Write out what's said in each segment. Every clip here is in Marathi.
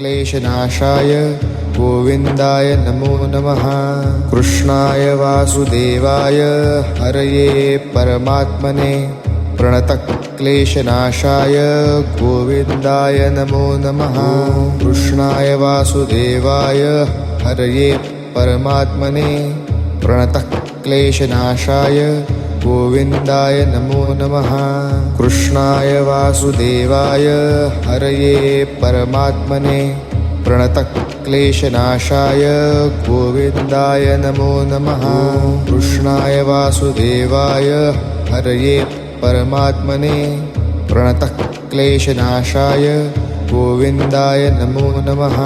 क्लेशनाशाय गोविन्दाय नमो नमः। कृष्णाय वासुदेवाय हरये परमात्मने प्रणतक्लेशनाशाय गोविन्दाय नमो नमः। कृष्णाय वासुदेवाय हरये परमात्मने प्रणतक्लेशनाशाय गोविन्दाय नमो नमः। कृष्णाय वासुदेवाय हरये परमात्मने प्रणतक्लेशनाशाय गोविन्दाय नमो नमः। कृष्णाय वासुदेवाय हरये परमात्मने प्रणतक्लेशनाशाय गोविन्दाय नमो नमः।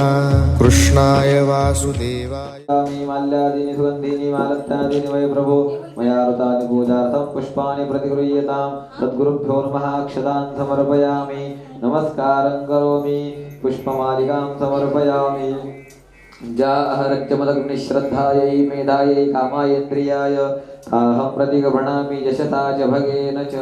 कृष्णाय वासुदेवाय माल्यादीनि सुगन्धीनि मालत्यादीनि वै प्रभो मया ऋतानि पूजार्थं पुष्पाणि प्रतिगृह्यतां सद्गुरुभ्यो नमः। अक्षतां समर्पयामि, नमस्कारं करोमि, पुष्पमालिकां समर्पयामि। जाहरज्जमदग्निश्रद्धायै मेधायै कामायेन्द्रियाय ताहं प्रतिगृह्णामि यशता च भगेन च।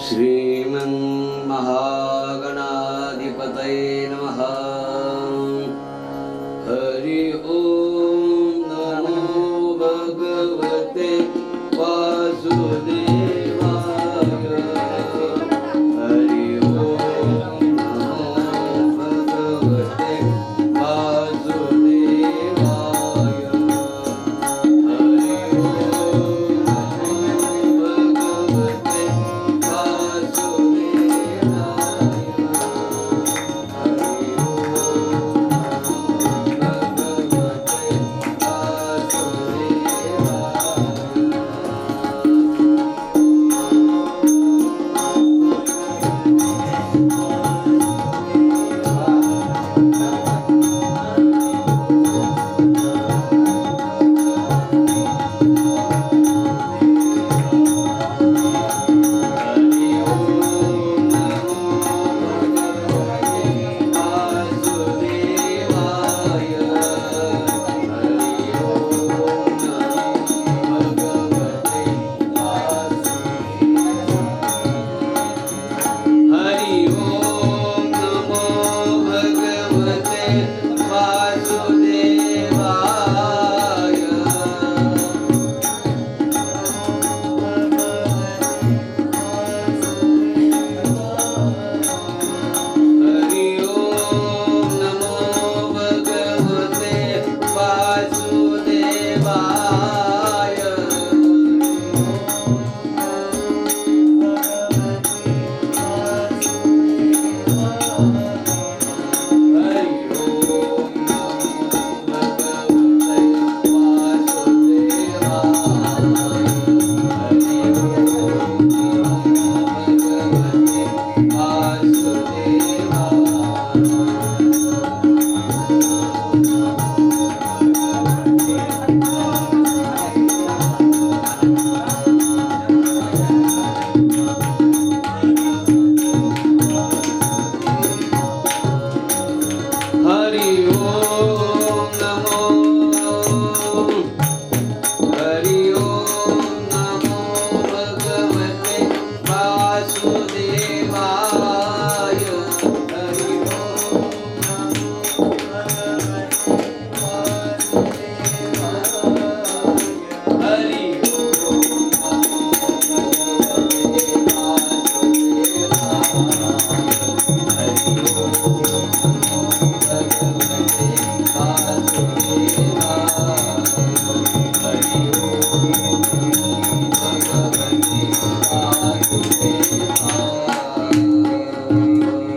श्रीमन्महागणाधिपतये नमः। हरि ओम नमो भगवते वासुदेवाय। हरि ओम नमो भगवते वासुदेवाय। हरि ओम नमो भगवते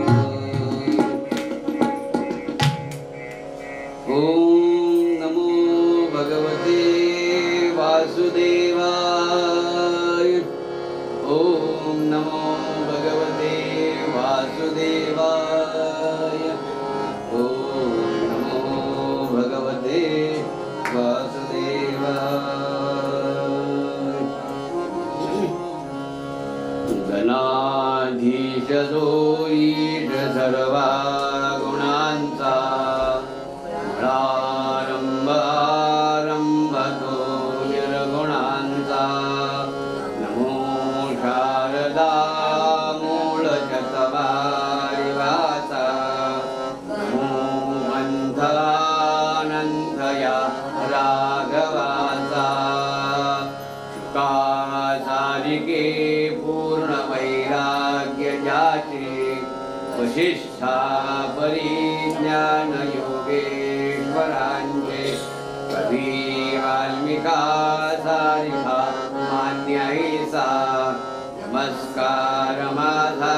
वसिष्ठा परिज्ञान योगेश्वरांचे कवी वाल्मिका सारिखा मान्याईसा नमस्कार माझा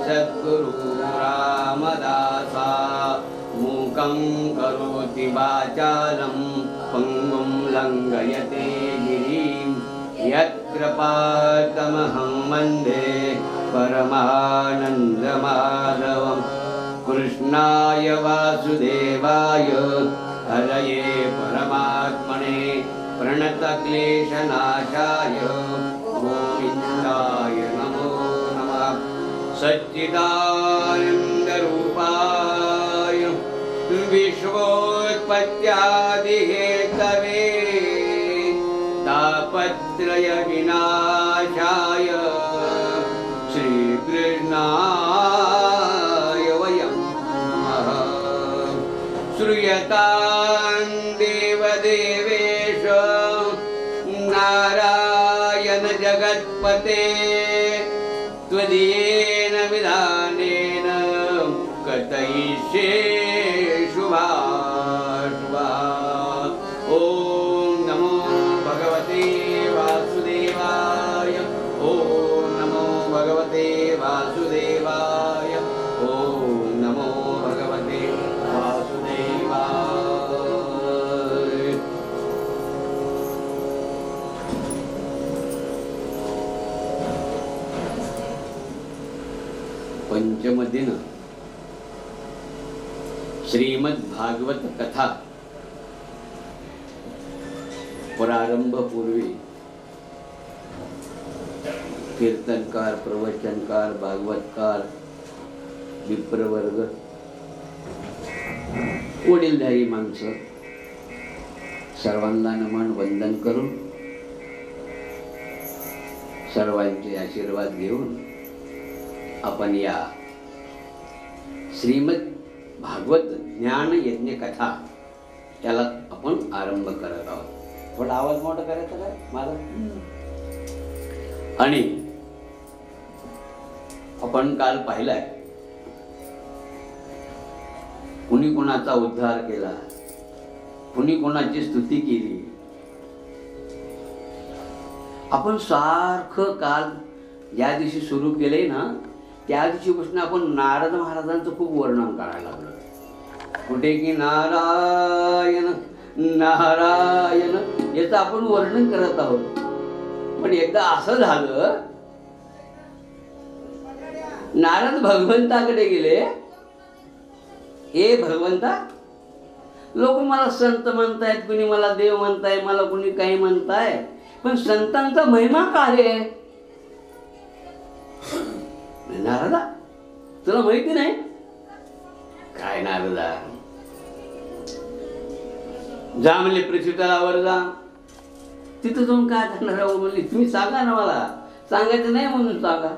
सद्गुरु रामदासा मूकं करोति वाचालं पंगुं लंघयते गिरिं यत्कृपातमहं वन्दे परमानन्दमाधवं कृष्णाय वासुदेवाय हरये परमात्मने प्रणतक्लेशनाशाय गोविन्दाय नमो नमः सच्चिदानन्दरूपाय विश्वोत्पत्त्यादिहेतवे तापत्रयविनाशाय श्रीकृष्णाय वयं नमः श्रूयतां देवदेवेश नारायण जगत्पते त्वदीयेन विधानेन कथयिष्ये शुभाशुभा ॐ नमो भगवते वासुदेवाय ॐ नमो भगवते वासुदेवाय ॐ नमो भगवते वासुदेवाय पंचम दिन श्रीमद् भागवत कथा प्रारंभ पूर्वी कीर्तनकार प्रवचनकार भागवतकार विप्रवर्ग वडीलधारी माणसं सर्वांना नमन वंदन करून सर्वांचे आशीर्वाद घेऊन आपण या श्रीमद् भागवत ज्ञान यज्ञ कथा त्याला आपण आरंभ करत आहोत. थोडा आवाज मोठा करायचा काय माझा. आणि आपण काल पाहिलाय कुणी कोणाचा उद्धार केला, कुणी कोणाची स्तुती केली. आपण सारखं काल ज्या दिवशी सुरू केलंय ना त्या दिवशीपासून आपण नारद महाराजांचं खूप वर्णन करायला लागलो. कुठे की नारायण नारायण याचं आपण वर्णन करत आहोत. पण एकदा असं झालं, नारद भगवंताकडे गेले. हे भगवंता, लोक मला संत म्हणतायत, कुणी मला देव म्हणताय, मला कुणी काही म्हणताय, पण संतांचा महिमा काय आहे? नारदा, तुला माहिती नाही काय? नारदा, जा म्हणले पृथ्वीतलावर जा. तिथं जाऊन काय करणार म्हणले, तुम्ही सांगा ना, मला सांगायचं नाही म्हणून सांगा.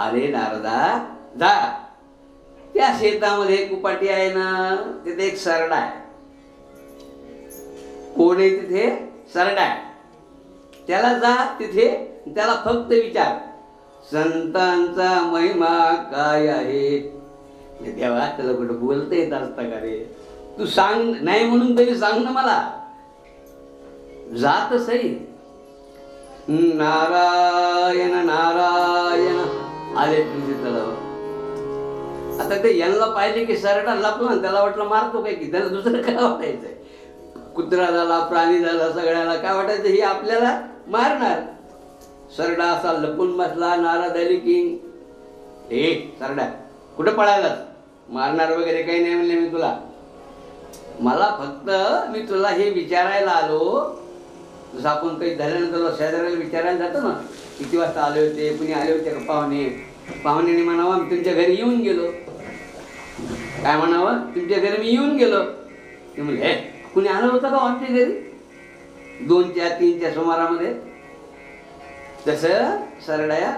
अरे नारदा, जा. त्या शेतामध्ये कुपाटी आहे ना, तिथे एक सरडा आहे. कोण आहे तिथे? सरडा आहे. त्याला जा तिथे, त्याला फक्त विचार, संतांचा महिमा काय आहे? देवा, त्याला कुठं बोलता येत असता का रे? तू सांग, नाही म्हणून तरी सांग ना मला. जात सही. नारायण नारायण आले तुझे तलावर. आता ते यांना पाहिजे की सरडा लपला, त्याला वाटलं मारतो काय की, त्याला दुसरं काय वाटायचंय? कुत्रा झाला, प्राणी झाला, सगळ्याला काय वाटायचं, हे आपल्याला मारणार. सरडा असा लपून बसला. नारद आली की, ए सरडा, कुठं पळायलास? मारणार वगैरे काही नाही म्हणले मी तुला. मला फक्त, मी तुला हे विचारायला आलो. जसं आपण काही झाल्यानंतर शेजाऱ्याला विचारायला जातो ना, किती वाजता आले होते, कुणी आले होते का पाहुणे? पाहुण्याने म्हणावं मी तुमच्या घरी येऊन गेलो. काय म्हणावं? तुमच्या घरी मी येऊन गेलो. ते म्हणजे, हे कुणी आलं होतं का आमच्या घरी 2च्या 3च्या सुमारामध्ये? तसं सरडाया,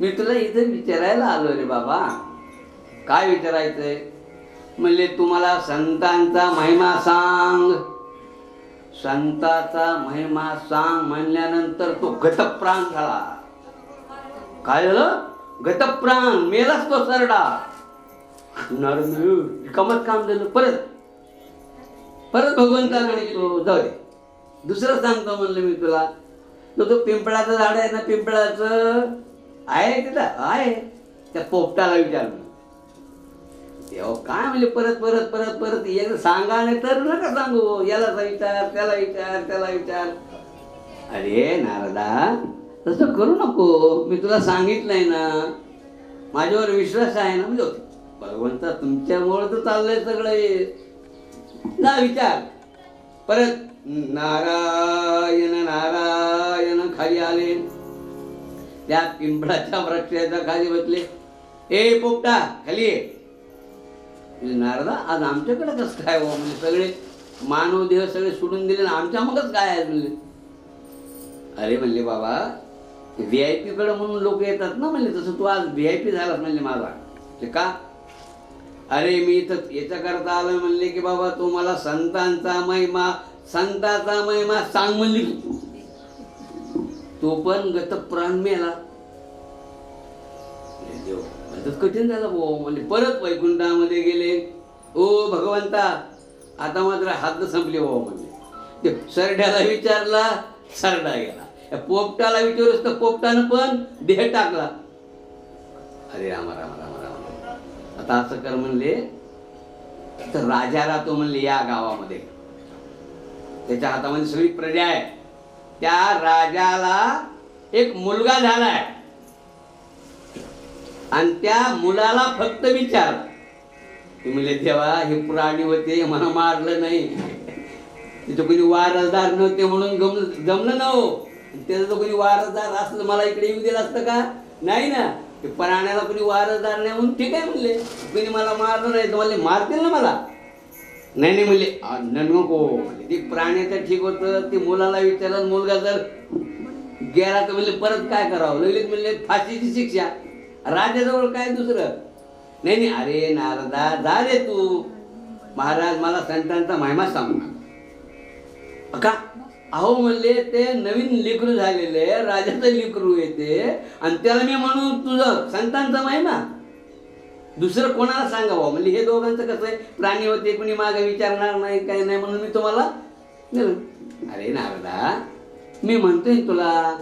मी तुला इथं विचारायला आलो रे बाबा. काय विचारायचंय? म्हणले, तुम्हाला संतांचा महिमा सांग. संताचा महिमा सांग म्हणल्यानंतर तो गतप्राण झाला. काय झालं? गतप्राण, मेलाच तो सरडा. नारद म्हणले, कमत काम झालं. परत भगवंताकडे गेलो. जाऊ दे, दुसरं सांगतो म्हणलं मी तुला. तो पिंपळाचं झाड आहे ना, पिंपळाचं आहे तिथं आहे, त्या पोपटाला विचारलं. तेव्हा काय म्हणले, परत परत परत परत एकदा सांगा, नाही तर नका सांगू. याला विचार, त्याला विचार, त्याला विचार. अरे नारदा, तसं करू नको. मी तुला सांगितलंय ना, माझ्यावर विश्वास आहे ना. म्हणजे भगवंता तुमच्यामुळे तर चाललंय सगळं हे. ना विचार. परत नारायण नारायण खाली आले. त्या पिंपळाच्या वृक्षाच्या खाली बसले. ए पोपटा, खाली ये. नारदा, आज आमच्याकडे कसं काय हो? म्हणजे सगळे मानव देह सगळे सोडून दिले ना, आमच्या मगच काय आहे म्हणले. अरे म्हणले बाबा, VIP कडे म्हणून लोक येतात ना म्हणले, तसं तू आज VIP झालास म्हणले माझा. का? अरे मी इथं याच्या करता आलं म्हणले की बाबा तू मला संतांचा महिमा सांग म्हणली. तो पण गत प्राण मेला. कठीण झालं भाऊ. म्हणजे परत वैकुंठामध्ये गेले. ओ भगवंता, आता मात्र हात संपले भाऊ म्हणले. ते सरड्याला विचारला, सरडा गेला. पोपटाला विचारस तर पोपटानं पण देह टाकला. अरे रामा रामा रामा रामा. आता असं कर म्हणले, तर राजाला तो म्हणले या गावामध्ये, त्याच्या हातामध्ये सगळी प्रजा आहे. त्या राजाला एक मुलगा झालाय आणि त्या मुलाला फक्त विचार. ते म्हणले देवा, हे प्राणी होते, मला मारलं नाही, तिथं कोणी वारसदार नव्हते म्हणून जमलं नव्ह. त्याचं तर कोणी वारसदार असलं मला इकडे येऊ दिलं असतं का? नाही ना. ते प्राण्याला कोणी वारसदार नाही म्हणून ठीक आहे म्हणले. कोणी मला मारलं नाही तर म्हणले मारतील ना मला. नाही म्हणले नको. ते प्राण्याचं ठीक होतं. ते मुलाला विचारलं, मुलगा जर गेला तर म्हणले परत काय करावं? लगेच म्हणले फाशीची शिक्षा. राजाजवळ काय दुसरं नाही. अरे नारदा, जा रे तू. महाराज मला संतांचा महिमा सांगू का? अहो म्हणले ते नवीन लेकरू झालेले, राजाचं लेकरू येते आणि त्याला मी म्हणू तुझं संतांचा महिमा. दुसरं कोणाला सांगावं म्हणजे हे दोघांचं कसं आहे, प्राणी होते, कुणी मागे विचारणार नाही काही नाही म्हणून मी तुम्हाला. अरे नारदा, मी म्हणतोय तुला,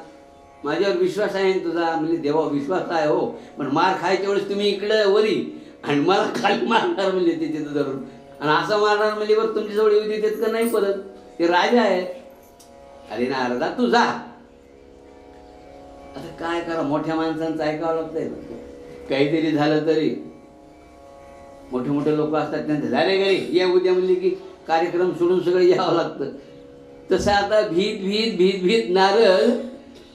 माझ्यावर विश्वास आहे तुझा. म्हणजे देवा विश्वास आहे हो, पण मार खायच्या वेळेस तुम्ही इकडं वरी आणि मला खाली मारणार म्हणजे तिथे धरून आणि असं मारणार म्हणजे बरं तुमच्याजवळ येऊ देतात का नाही परत? ते राजा आहे. अरे नारदा, तू जा. आता काय करा, मोठ्या माणसांचं ऐकावं लागतंय. काहीतरी झालं तरी मोठे मोठे लोक असतात, त्यांचं झाले घरी या उद्या म्हणले की कार्यक्रम सोडून सगळं यावं लागतं. तसं आता भीत भीत भीत भीत नारद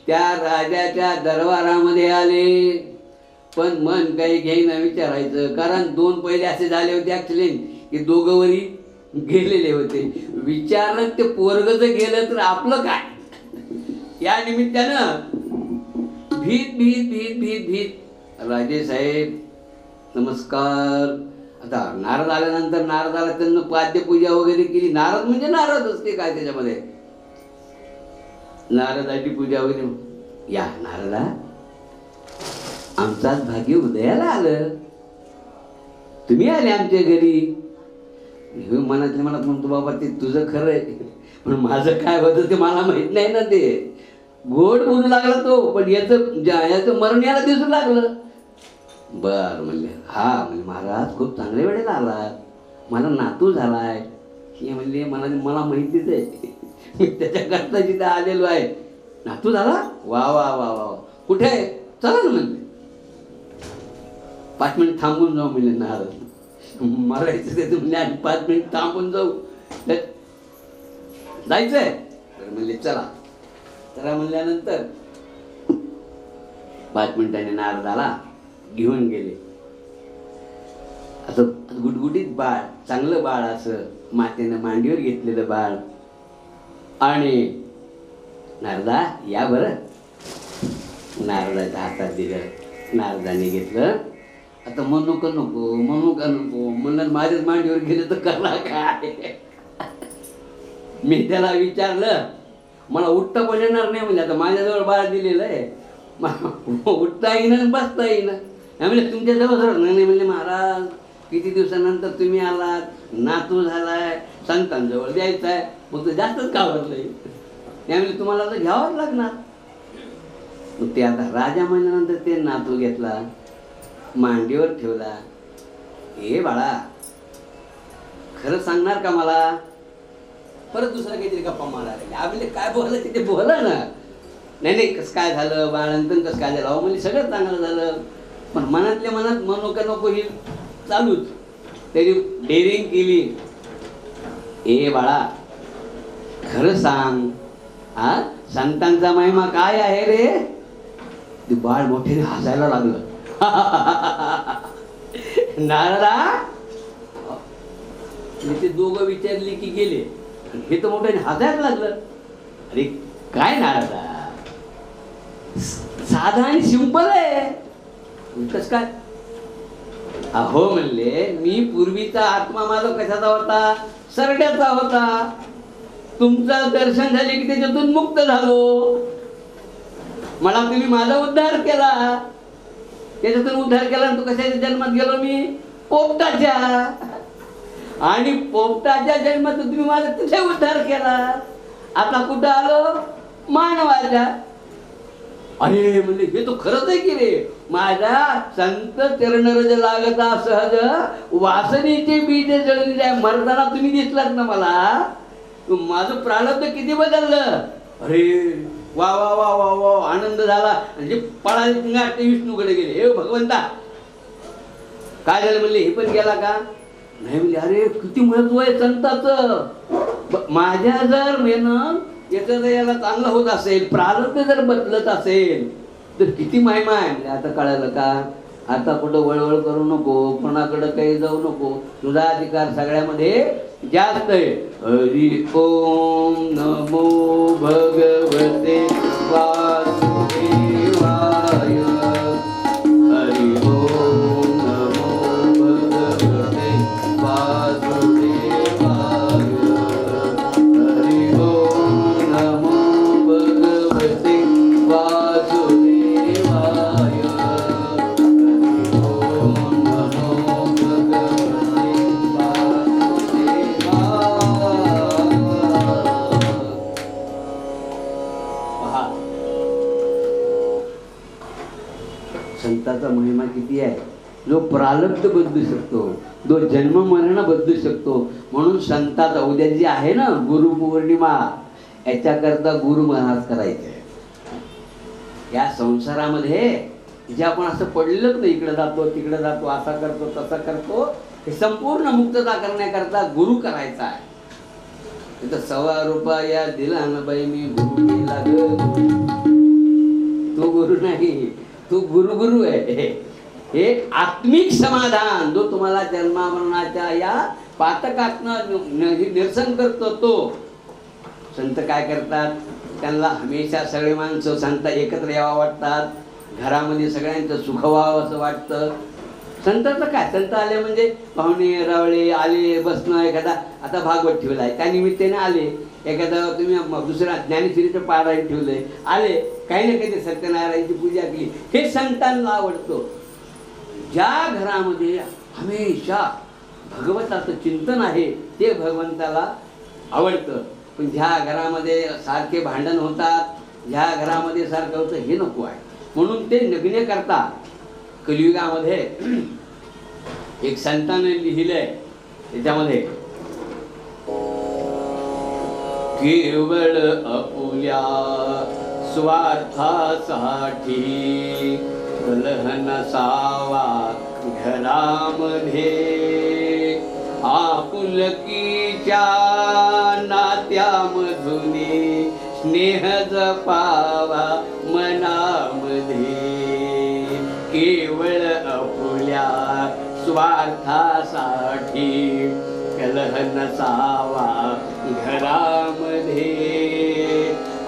त्या राजाच्या दरबारामध्ये आले. पण मन काही घेईना विचारायचं, कारण दोन पहिले असे झाले होते ॲक्च्युली की दोघं वरी गेलेले होते. विचारलं ते पोरग जर गेलं तर आपलं काय? या निमित्तानं भीत भीत भीत भीत भीत राजे साहेब नमस्कार. आता नारद आल्यानंतर नारदाला त्यांना पाद्यपूजा वगैरे केली. नारद म्हणजे नारद असते काय त्याच्यामध्ये, नारदाची पूजा वगैरे. या नारदा, आमचाच भाग्य उदयाला आलं, तुम्ही आले आमच्या घरी. मनातल्या मनात म्हणतो बाबा ते तुझं खरं आहे, पण माझं काय होतं ते मला माहित नाही ना. ते गोड बोलू लागला तो, पण याचं मरण याला दिसू लागलं. बर म्हणले, हा म्हणजे महाराज खूप चांगल्या वेळेला आलात, मला नातू झालाय. हे म्हणले मला माहितीच आहे, मी त्याच्याकरता जिथं आलेलो आहे. नातू झाला? वा वा वा वा. कुठे आहे? चला ना म्हणले. 5 मिनिट थांबून जाऊ म्हणले नारद. मरायचं ते म्हणले आणि 5 मिनिट थांबून जाऊ, जायचंय तर म्हणले चला. चला म्हणल्यानंतर 5 मिनिटांनी नारदाला घेऊन गेले. असं गुटगुटीत बाळ, चांगलं बाळ, असं मातेनं मांडीवर घेतलेलं बाळ. आणि नारदा या बरं. नारदाच्या हातात दिलं, नारदाने घेतलं. आता म्हणू का नको म्हणून माझ्याच मांडीवर गेले तर करला काय? मी त्याला विचारलं, मला उठता पण येणार नाही म्हणजे, आता माझ्याजवळ बाळ दिलेलं आहे, उठता येईना बसता येईना. म्हणजे तुमच्याजवळ नाही म्हणले महाराज किती दिवसानंतर तुम्ही आलात, नातू झालाय, संतांजवळ द्यायचा आहे, मग तर जास्तच घाबरलंय. त्यामुळे तुम्हाला तर घ्यावंच लागणार. मग ते आता राजा म्हणल्यानंतर ते नातू घेतला, मांडीवर ठेवला. ए बाळा, खरं सांगणार का मला? परत दुसरा काहीतरी गप्पा मारायला. आम्ही काय बोलायचं ते बोला ना. नाही नाही, कसं काय झालं बाळांतन, कसं काय झालं? अहो म्हणजे सगळं चांगलं झालं, पण मनातल्या मनात म्हणू का नको ही चालूच. त्याची डेअरिंग केली. ए बाळा, खरं सांग, हा संतांचा महिमा काय आहे रे? ते बाळ मोठे हसायला लागलं. नारदा, ते दोघं विचारले की गेले. हे तर मोठ्याने हसायला लागलं. अरे काय नारदा, साधा आणि सिंपल आहे. कस काय? अहो म्हणले, मी पूर्वीचा आत्मा माझा कशाचा होता? सरड्याचा होता. तुमचं दर्शन झाले की त्याच्यातून मुक्त झालो. मला तुम्ही माझा उद्धार केला. त्याच्यातून उद्धार केला. तू कशाच्या जन्मात गेलो मी? पोपटाच्या. आणि पोपटाच्या जन्मात तुम्ही माझा तिथे उद्धार केला. आता कुठं आलो? मानवाच्या. अरे म्हणजे हे तो खरंच आहे की रे. माझ्या संत चरणरज लागता सहज वासनेचे बीज जळविले. मरताना तुम्ही दिसलात ना मला. माझं प्रारब्ध किती बदललं. अरे वा वा वा वा वा, आनंद झाला. म्हणजे पळाले विष्णूकडे गेले. हे भगवंता काय झालं म्हणले, हे पण गेला का? नाही म्हणले. अरे किती महत्व आहे संताचं. माझ्या जर मेहनत याचं जर याला चांगलं होत असेल, प्रारब्ध जर बदलत असेल तर किती महिमा आहे. म्हणजे आता कळालं का? आता कुठं वळवळ करू नको, कोणाकडं काही जाऊ नको. तुझा अधिकार सगळ्यामध्ये जास्त आहे. हरी ओम नमो भगवते वासुदेवाय. हरी ओम नमो भगवते वासुदेवाय. हरी ओम नमो भगवते वासुदेवाय. संताचा महिमा किती आहे. जो प्रारब्ध बदलू शकतो, जो जन्म मरण बदलू शकतो. म्हणून संताचा उद्या जी आहे ना गुरुपौर्णिमा, याच्याकरता गुरु महाराज करायचे. या संसारामध्ये जे आपण असं पडलेलंच नाही, इकडे जातो तिकडे जातो, असा करतो तसा करतो, हे संपूर्ण मुक्तता करण्याकरता गुरु करायचा आहे. तिथं ₹1.25 दिला ना बाई, मी गुरु केला ग. तो गुरु नाही, तो गुरु आहे. हे आत्मिक समाधान जो तुम्हाला जन्मामरणाच्या या पातकातनं निरसन करतो. तो संत काय करतात, त्यांना हमेशा सगळे माणसं संत एकत्र यावं वाटतात. घरामध्ये सगळ्यांचं सुख व्हावं असं वाटतं. संतांचं काय, संत आले म्हणजे पाहुणे रावळे आले, बसणं. एखादा आता भागवत ठेवला आहे त्या निमित्ताने आले. एखादा तुम्ही दुसरा ज्ञानेश्वरीचं पारायण ठेवलंय, आले. काही ना काही सत्यनारायणची पूजा केली. हे संतांना आवडतो. ज्या घरामध्ये हमेशा भगवंताचं चिंतन आहे ते भगवंताला आवडतं. पण ज्या घरामध्ये सारखे भांडण होतात, ज्या घरामध्ये सारखं होतं, हे नको आहे. म्हणून ते नग्न करता कलियुगामध्ये एक संताने लिहिलंय त्याच्यामध्ये, केवळ आपुल्या स्वार्थासाठी कलह नसावा घरामध्ये. आपुलकीच्या नात्यामधून स्नेह जपावा मनामध्ये. केवळ आपुल्या स्वार्थासाठी कलह नसावा घरामध्ये.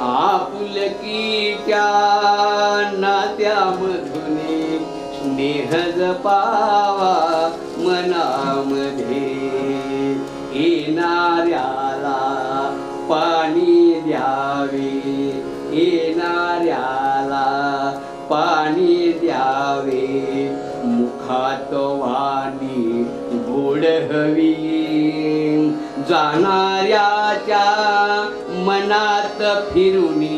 आपुलकीच्या नात्यामधून स्नेह जपावा मनामध्ये. येणाऱ्याला पाणी द्यावे, येणाऱ्याला पाणी द्यावे. मुखात वाणी ओढ हवी जाणाऱ्याच्या मनात फिरुनी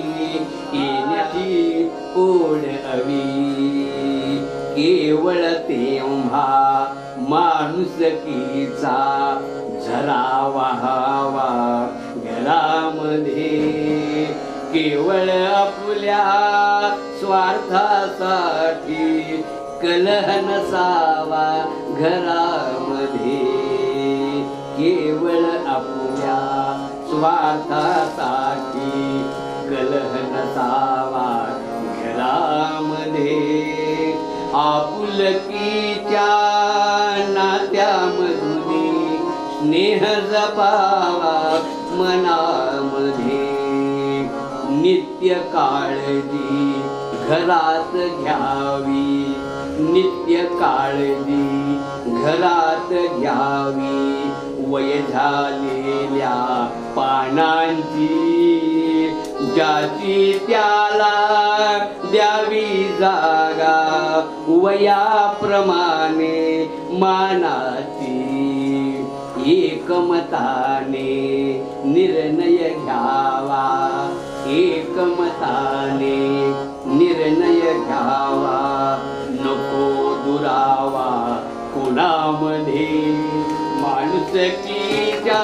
येण्याची ओढ हवी केवळ तेव्हा माणुसकीचा झरा वाहावा घरामध्ये केवळ आपल्या स्वार्थासाठी कलह नसावा घरामध्ये केवळ आपल्या स्वार्थासाठी कलह नसावा घरामध्ये आपुलकीच्या नात्यामधून स्नेह जपावा मनामध्ये नित्य काळजी घरात घ्यावी नित्य काळजी घरात घ्यावी वय झालेल्या पानांची ज्याची त्याला द्यावी जागा वयाप्रमाणे मानाची एकमताने निर्णय घ्यावा एकमताने निर्णय घ्यावा नको दुरावा कोणामध्ये माणुसकीच्या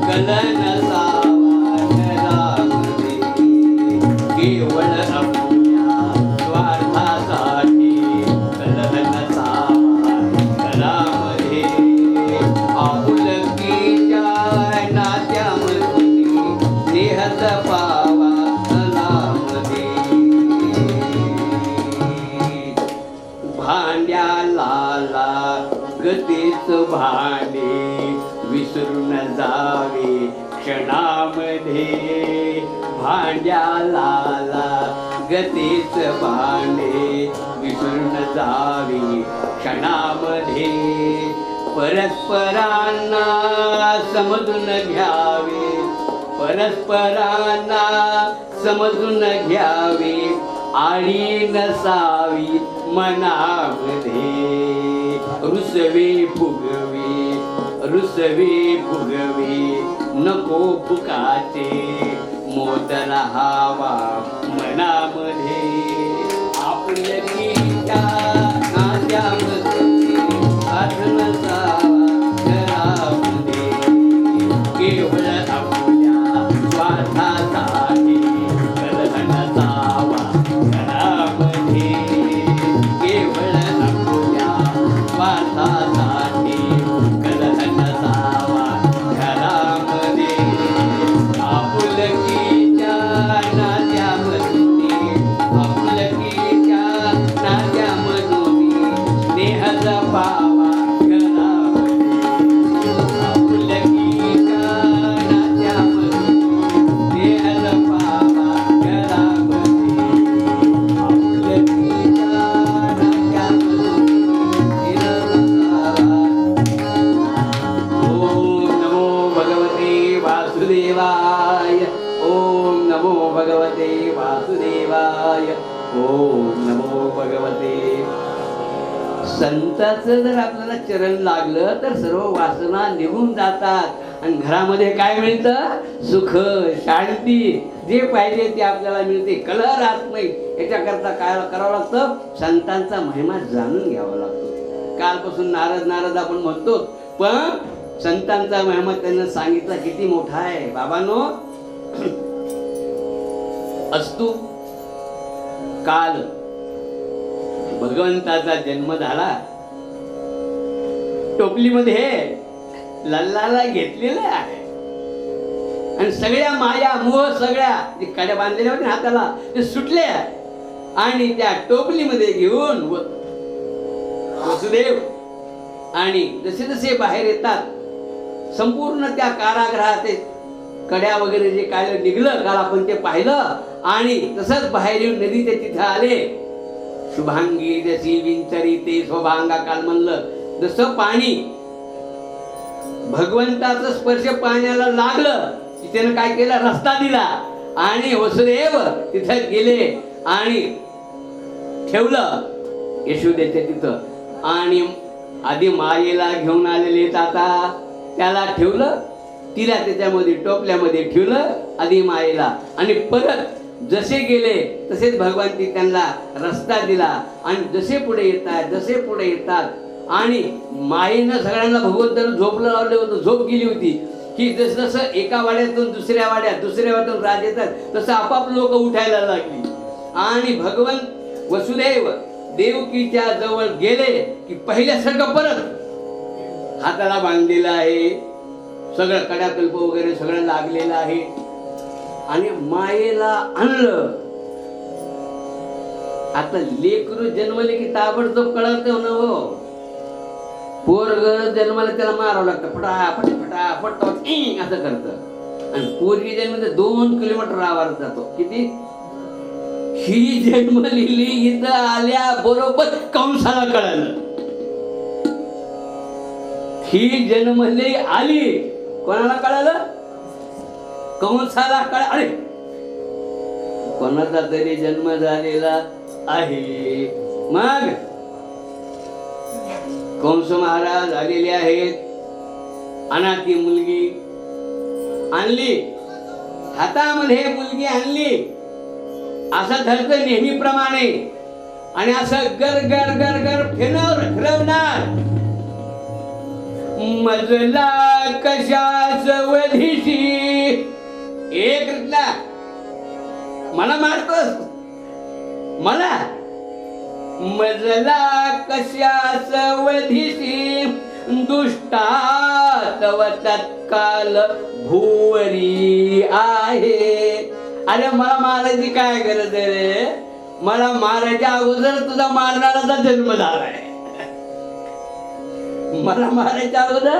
कलह नसावा घरामध्ये केवळ आपल्या स्वार्थासाठी कलह नसावा घरामध्ये आपुलकीच्या नात्यामध्ये स्नेह जपावा घरामध्ये भांड्याला गतीच भांडे विसरून जावे क्षणामध्ये भांड्याला गतीच भांडे विसरून जावे क्षणामध्ये परस्परांना समजून घ्यावे परस्परांना समजून घ्यावे आळी नसावी मनामध्ये रुसवे फुगवे नको फुकाचे मोत राहावा मनामध्ये आपुलकीच्या नात्यामध्ये हात नसावा घरामध्ये केवळ आपल्या स्वार्थासाठी कलह नसावा घरामध्ये केवळ आपल्या स्वार्थासाठी कलह नसावा घरामध्ये आपुलकीच्या नात्यामधून स्नेह जपावा घरामध्ये आपुलकीच्या नात्यामधून स्नेह जपावा घरामध्ये आपुलकीच्या नात्यामधून स्नेह जपावा. ओम नमो भगवते वासुदेवाय ओम नमो भगवते वासुदेवाय ओम नमो भगवते. संताचं जर आपल्याला चरण लागलं तर सर्व वासना निघून जातात आणि घरामध्ये काय मिळतं सुख शांती जे पाहिजे ते आपल्याला मिळते कलह राहत नाही. याच्याकरता काय करावं लागतं संतांचा महिमा जाणून घ्यावा लागतो. कालपासून नारद आपण म्हणतो पण संतांचा महिमा त्यांना सांगितला किती मोठा आहे. बाबांनो अस्तु काल भगवंताचा जन्म झाला टोपलीमध्ये लल्लाला घेतलेलं आहे आणि सगळ्या माया मोह सगळ्या जे कड्या बांधलेल्या होत्या हाताला ते सुटले आणि त्या टोपलीमध्ये घेऊन वसुदेव आणि जसे जसे बाहेर येतात संपूर्ण त्या कारागृहात कड्या वगैरे जे काय निघलं काल आपण ते पाहिलं आणि तसंच बाहेर येऊन नदीच्या तिथं आले. शुभांगी जशी विंचरी ते स्वभांगा काल म्हणलं जसं पाणी भगवंताचा स्पर्श पाण्याला लागलं की त्यानं काय केलं रस्ता दिला आणि वसुदेव तिथं गेले आणि ठेवलं यशोदेच्या तिथं आणि आधी मायेला घेऊन आलेले आता त्याला ठेवलं, तिला त्याच्यामध्ये टोपल्यामध्ये ठेवलं आधी मायेला, आणि परत जसे गेले तसेच भगवंती त्यांना रस्ता दिला. आणि जसे पुढे येतात आणि मायेनं सगळ्यांना भगवंतानं झोपलं लावलं होतं, झोप गेली होती की जसं जसं एका वाड्यातून दुसऱ्या वाड्यातून राज येतात तसं आपाप लोक उठायला लागली. आणि भगवंत वसुदेव देवकीच्या जवळ गेले की पहिल्यासारखं परत हाताला बांधलेलं आहे, सगळं कड्याकल्प वगैरे सगळं लागलेलं आहे, आणि मायेला आणलं. आता लेकरू जन्मले की ताबडतोब कळत ना हो, पोरग जन्माला त्याला मारावं लागतं, फटाफट फटाफट असं करतं. आणि पोरगी जन्मले 2 किलोमीटर आवाज जातो. किती? ही जन्मलेली इथं आल्या बरोबर कंसाला कळालं. ही जन्मली आली, कोणाला कळालं? कंसाला कळालं. अरे कोणाचा तरी जन्म झालेला आहे. मग कंस महाराज आलेले आहेत, अनाथी मुलगी आणली, हातामध्ये मुलगी आणली, असं धरतं नेहमीप्रमाणे, आणि असं गर गर गर गर फिरवणार. मजला कशाच वधीशी, एक रीतला मला मारतोस, मला मजला कशाच वधीशी, दुष्टा तव तत्काल भुवरी आहे. अरे मला मारायची काय गरज आहे रे, मला मारायच्या अगोदर तुझा मारणाराचा जन्म झालाय. मला मारायच्या अगोदर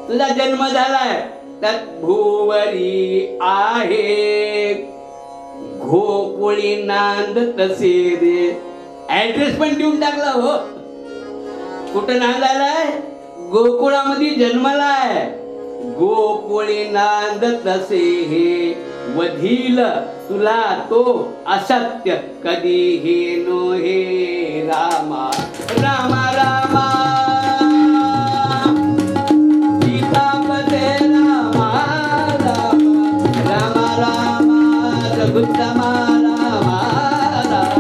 तुझा जन्म झालाय. त्यात भुवरी आहे, घोपुळी नांद तसे रे. ऍड्रेस पण देऊन टाकला हो, कुठं नांदायलाय? गोकुळामध्ये जन्मलाय. गोकुळी नांद तसे हे वधील तुला तो असत्य कधीही नो हे रामा. रामा रामा सीतापते रामा रामा रामा रामा रघुत्तमा रामा रामा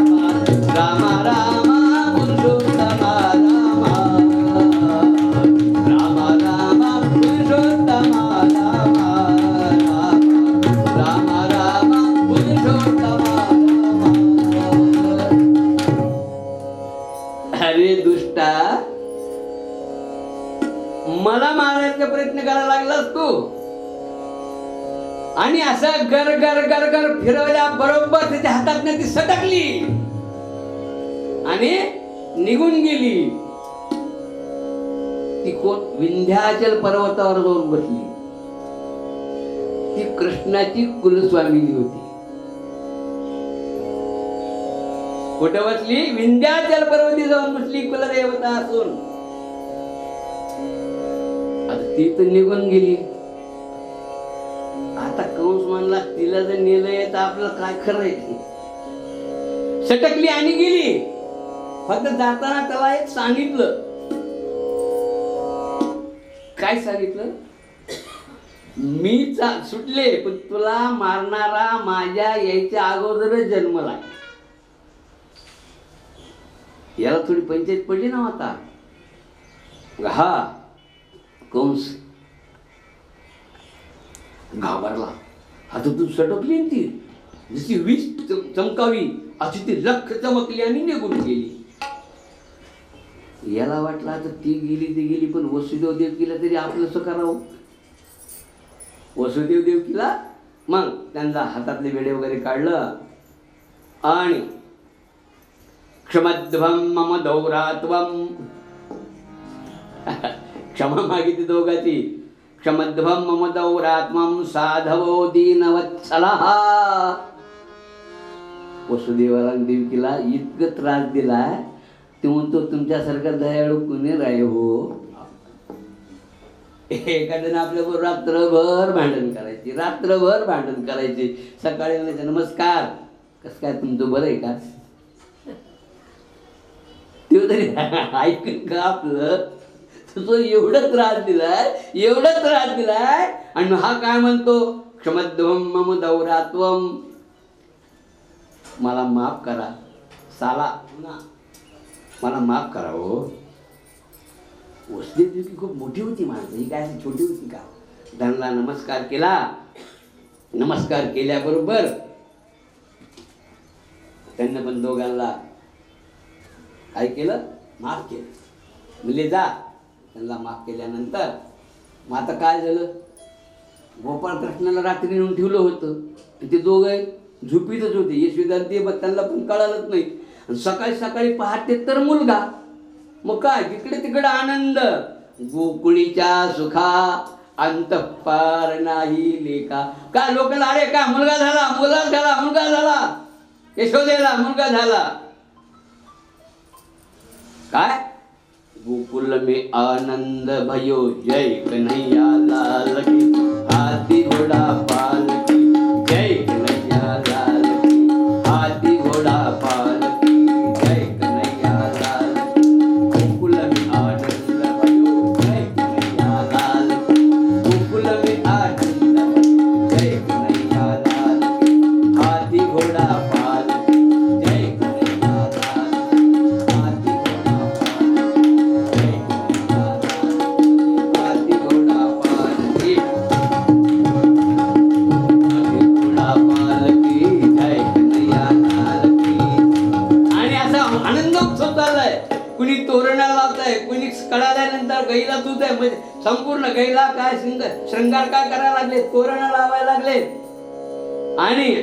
रामा रामा पुरुषोत्तमा रामा रामा रामा पुरुषोत्तमा रामा रामा रामा पुरुषोत्तमा रामा. अरे दुष्टा, मला मारायचा प्रयत्न करायला लागलास तू, आणि असं गर गर गर गर फिरवल्या बरोबर त्याच्या हातात ती सटकली आणि निघून गेली. ती कोण? विंध्याचल पर्वतावर जाऊन बसली. ती कृष्णाची कुलस्वामिनी होती. कुठे बसली? विंध्याचल पर्वती जाऊन बसली कुलदेवता असून. आता ती तर निघून गेली. आता कंस म्हणला तिला जर नेलंय तर आपलं काय खरंय. सटकली आणि गेली. फक्त जाताना त्याला एक सांगितलं. काय सांगितलं? मी सुटले पण तुला मारणारा माझ्या यायच्या अगोदरच जन्मला. याला थोडी पंचायत पडली ना आता. हा कंस घाबरला. आता तू सटकली ती जशी वीज चमकावी अशी ती लख चमकली आणि निघून गेली. याला वाटलं आता ती गेली पण वसुदेव देवकीला तरी आपलं करावं. वसुदेव देवकीला मग त्यांना हातातले वेडे वगैरे काढलं आणि क्षमध्वम मम दौरात्वम क्षमा मागितली दोघाची. क्षमध्वम मम दौरात्मम साधवो दीनवत्सलः. वसुदेवाला देवकीला इतकं त्रास दिलाय ते म्हणतो तुमच्यासारखा दयाळू कुणी राय हो. एखाद्यानं आपल्याबरोबर रात्रभर भांडण करायचे. सकाळी म्हणायचे नमस्कार, कसं काय तुमचं बरं आहे का? तो तरी ऐकून का आपलं? तो एवढा त्रास दिलाय आणि हा काय म्हणतो, क्षमध्वम मम दौरात्वम, मला माफ करा साला, मला माफ करा हो. वसुदेव देवकी खूप मोठी होती माणसं, ही काय अशी छोटी होती का? त्यांना नमस्कार केला. नमस्कार केल्याबरोबर त्यांना पण दोघांना काय केलं, माफ केलं. म्हणजे जा. त्यांना माफ केल्यानंतर मग आता काय झालं, गोपाळकृष्णाला रात्री नेऊन ठेवलं होतं. ते दोघं झोपीतच होते, यशोदा ते त्यांना पण कळालंच नाही. आणि सकाळी सकाळी पहाटे तर मुलगा. मग काय तिकडे तिकडे आनंद, गोकुळीच्या सुखा अंत पार नाही लेखा. काय लोकांना, अरे काय मुलगा झाला, यशोदेला मुलगा झाला. काय गोकुल में आनंद भयो, जय कन्हैया लाल की, हाथी घोड़ा पालकी, जय कन्हैया लाल की, हाथी घोड़ा पालकी, जय कन्हैया लाल की. गोकुल में आनंद भयो, जय कन्हैया लाल की, गोकुल में आनंद भयो, जय कन्हैया लाल की, हाथी घोड़ा पालकी, जय कन्हैया लाल की, हाथी घोड़ा कुणी तोरणा लावताय, कुणी कळाल्यानंतर गैला दूध आहे, म्हणजे संपूर्ण गैला काय श्रृंगार काय करायला लागले, तोरणा लावायला लागले. आणि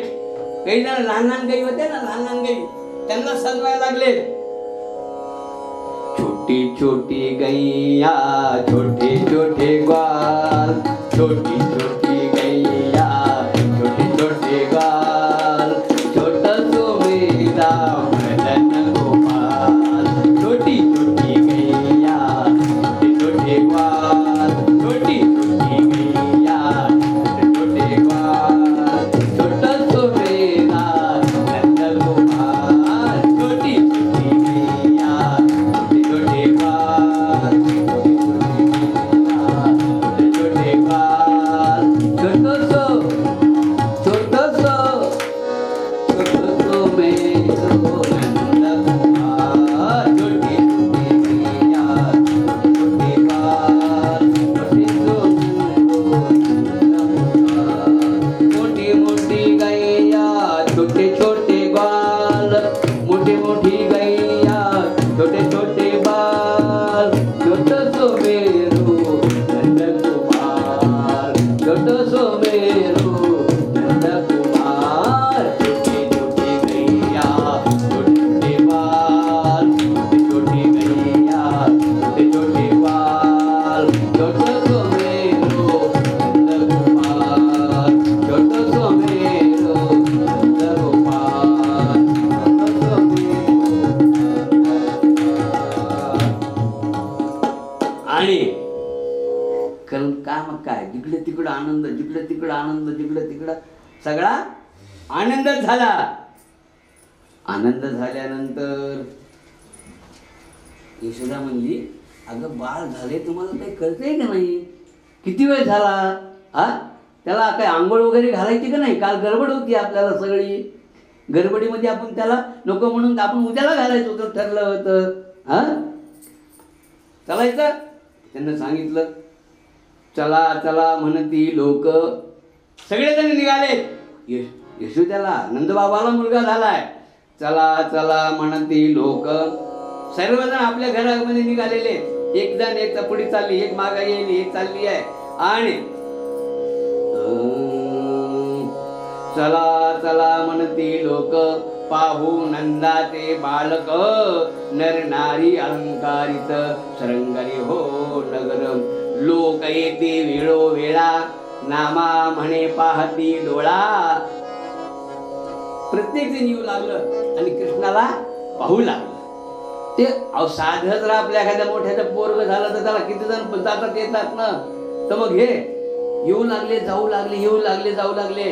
काही जण लहान लहान गाई होते ना, लहान लहान गाई, त्यांना सजवायला लागले. छोटी छोटी गैया छोटे छोटे ग्वाल, छोटी छोटी गैया छोटे छोटे ग्वाल, छोटा सो मेरा मदन गोपाल. छोटी छोटी गैया छोटे छोटे ग्वाल, छोटी छोटी गैया छोटे छोटे ग्वाल, छोटा सो मेरा नंद गोपाल. छोटी छोटी गैया छोटे छोटे ग्वाल, छोटी छोटी गैया छोटे छोटे ग्वाल, छोटोसो मेरो नंद गोपाल. छोटी छोटी गैया छोटे छोटे ग्वाल, छोटीसो मोठी मोठी गैया छोटे छोटे बाल, मोठी मोठी गैया छोटे छोटे बाल, छोटसो मेरो नंद गोपाल, छोटसो मेरो नंद गोपाल. छोटी छोटी गैया छोटे छोटे बाल, छोटी छोटी गैया छोटे छोटे बाल, छोटसो मेरो नंद गोपाल, छोटसो मेरो नंद गोपाल, छोटसो मेरो. आणि कारण काय मग काय, जिकडे तिकडं आनंद, जिकडे तिकडं आनंद, जिकडे तिकडं सगळा आनंदच झाला. आनंद झाल्यानंतर यशोदा म्हणली, अगं बाळ झाले, तुम्हाला काही कळतंय का नाही, किती वेळ झाला, हा त्याला काय आंघोळ वगैरे घालायची का नाही, काल गडबड होती आपल्याला सगळी, गडबडीमध्ये आपण त्याला नको म्हणून आपण उद्याला घालायचं होतं, ठरलं होतं, हा चालायचं. त्यांना सांगितलं, चला चला म्हणती लोक, सगळेजण निघाले. यशोद्याला नंदबाबाला मुलगा झालाय, चला चला म्हणती लोक. सर्वजण आपल्या घरामध्ये निघालेले, एक जण एक पुढे चालली, एक मागा येईल, एक चालली आहे. आणि चला चला म्हणती लोक, पाहू नंदाचे बालक, नर नारी अलंकारित श्रृंगारी हो नगर. लोक येते वेळोवेळा, नामा म्हणे पाहती डोळा. प्रत्येक जण येऊ लागलं आणि कृष्णाला पाहू लागलं. ते साधं जर आपल्या एखाद्या मोठ्याचं पोरग झालं तर त्याला किती जण जातात येतात ना, तर मग हे येऊ लागले, जाऊ लागले, येऊ लागले, जाऊ लागले.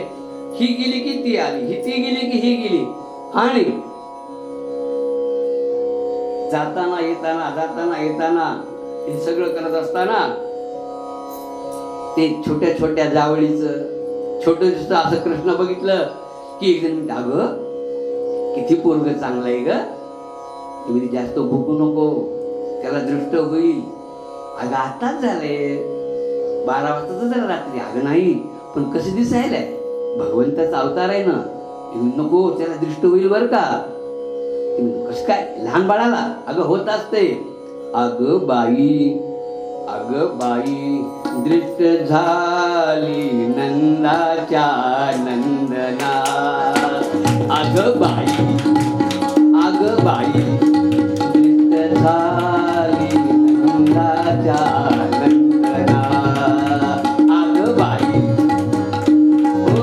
ही गेली की ती आली, ही ती गेली की ही गेली. आणि जाताना येताना हे सगळं करत असताना ते छोट्या छोट्या जावळीचं छोटं दिसतं असं कृष्ण बघितलं की एक जण अगं किती पोरग चांगलं आहे ग, तुम्ही जास्त भुकू नको, त्याला दृष्ट होईल. अगं आताच झाले 12 वाजता तर झालं रात्री. अगं नाही पण कसं दिसायलाय, भगवंताचा अवतार आहे ना, नको त्याला दृष्ट होईल बर का. कसं काय लहान बाळाला? अगं होत असते. अगं बाई दृष्ट झाली नंदाच्या नंदना. अगं बाई दृष्ट झाली नंदाच्या नंदना. अगं बाई हो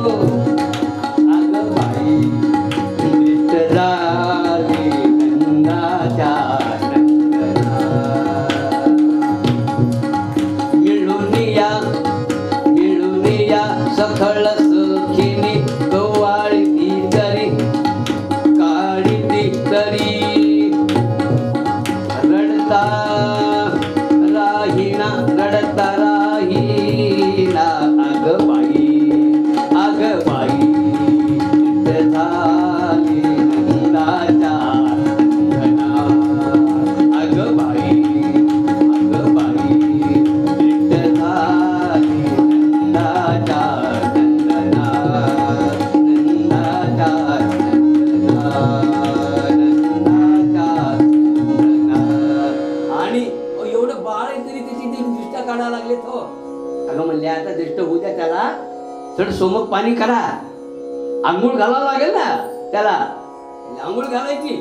अगं बाई दृष्ट झाली नंदाच्या नंदना. मिळून या सखळ सुखिनी कवाळी तरी काळी तरी रडता राहीना अगं बाई दृष्ट झाली नंदाच्या नंदना. अगं बाई दृष्ट झाली नंदाच्या नंदना. आणि एवढं बाळ आहे तरी त्याची ते दृष्टा काढायला लागले तो. अगं म्हणले आता दृष्ट होऊ द्या त्याला, थोडं सोमक पाणी करा, आंघोळ घालावं लागेल ना त्याला. आंघोळ घालायची,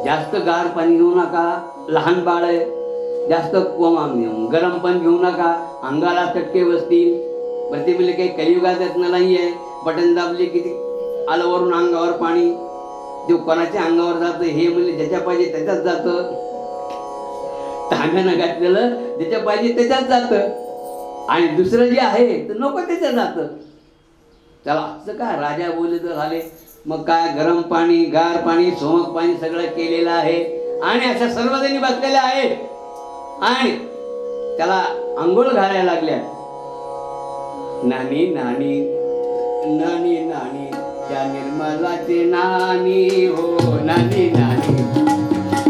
जास्त गार पाणी घेऊ नका, लहान बाळ आहे, जास्त गरम पण घेऊ नका, अंगाला चटके बसतील. बरं ते म्हणले काही कलियुगात नाही आहे, बटन दाबले किती आलं वरून अंगावर पाणी. देव कोणाच्या अंगावर जातं हे म्हणले ज्याच्या पाहिजे त्याच्यात जातं, तांब्यानं घातलेलं ज्याच्या पाहिजे त्याच्यात जातं, आणि दुसरं जे आहे तर नको त्याच्यात जातं. चला असं का राजा बोलले तर झाले. मग काय गरम पाणी गार पाणी सोमक पाणी सगळं केलेलं आहे, आणि अशा सर्वजणी बसलेल्या आहेत आणि त्याला आंघोळ घालायला लागल्या. नानी नानी नानी नानी त्या निर्मलाचे नानी हो, नानी नानी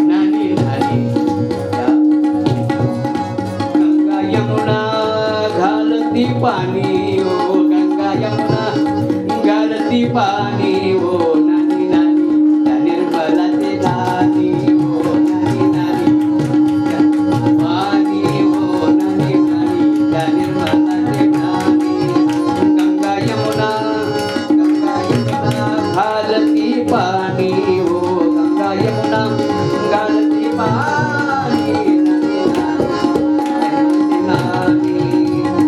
नानी नानी गंगा यमुना घालती पाणी हो, गंगा यमुना घालती पाणी हो, नानी नानी त्या निर्मलाचे नानी हो, नानी नानी पाणी हो, नानी नानी त्या निर्मलाचे नानी. गंगा यमुना घालती पाणी हो, गंगा यमुना घालती पाणी. नानी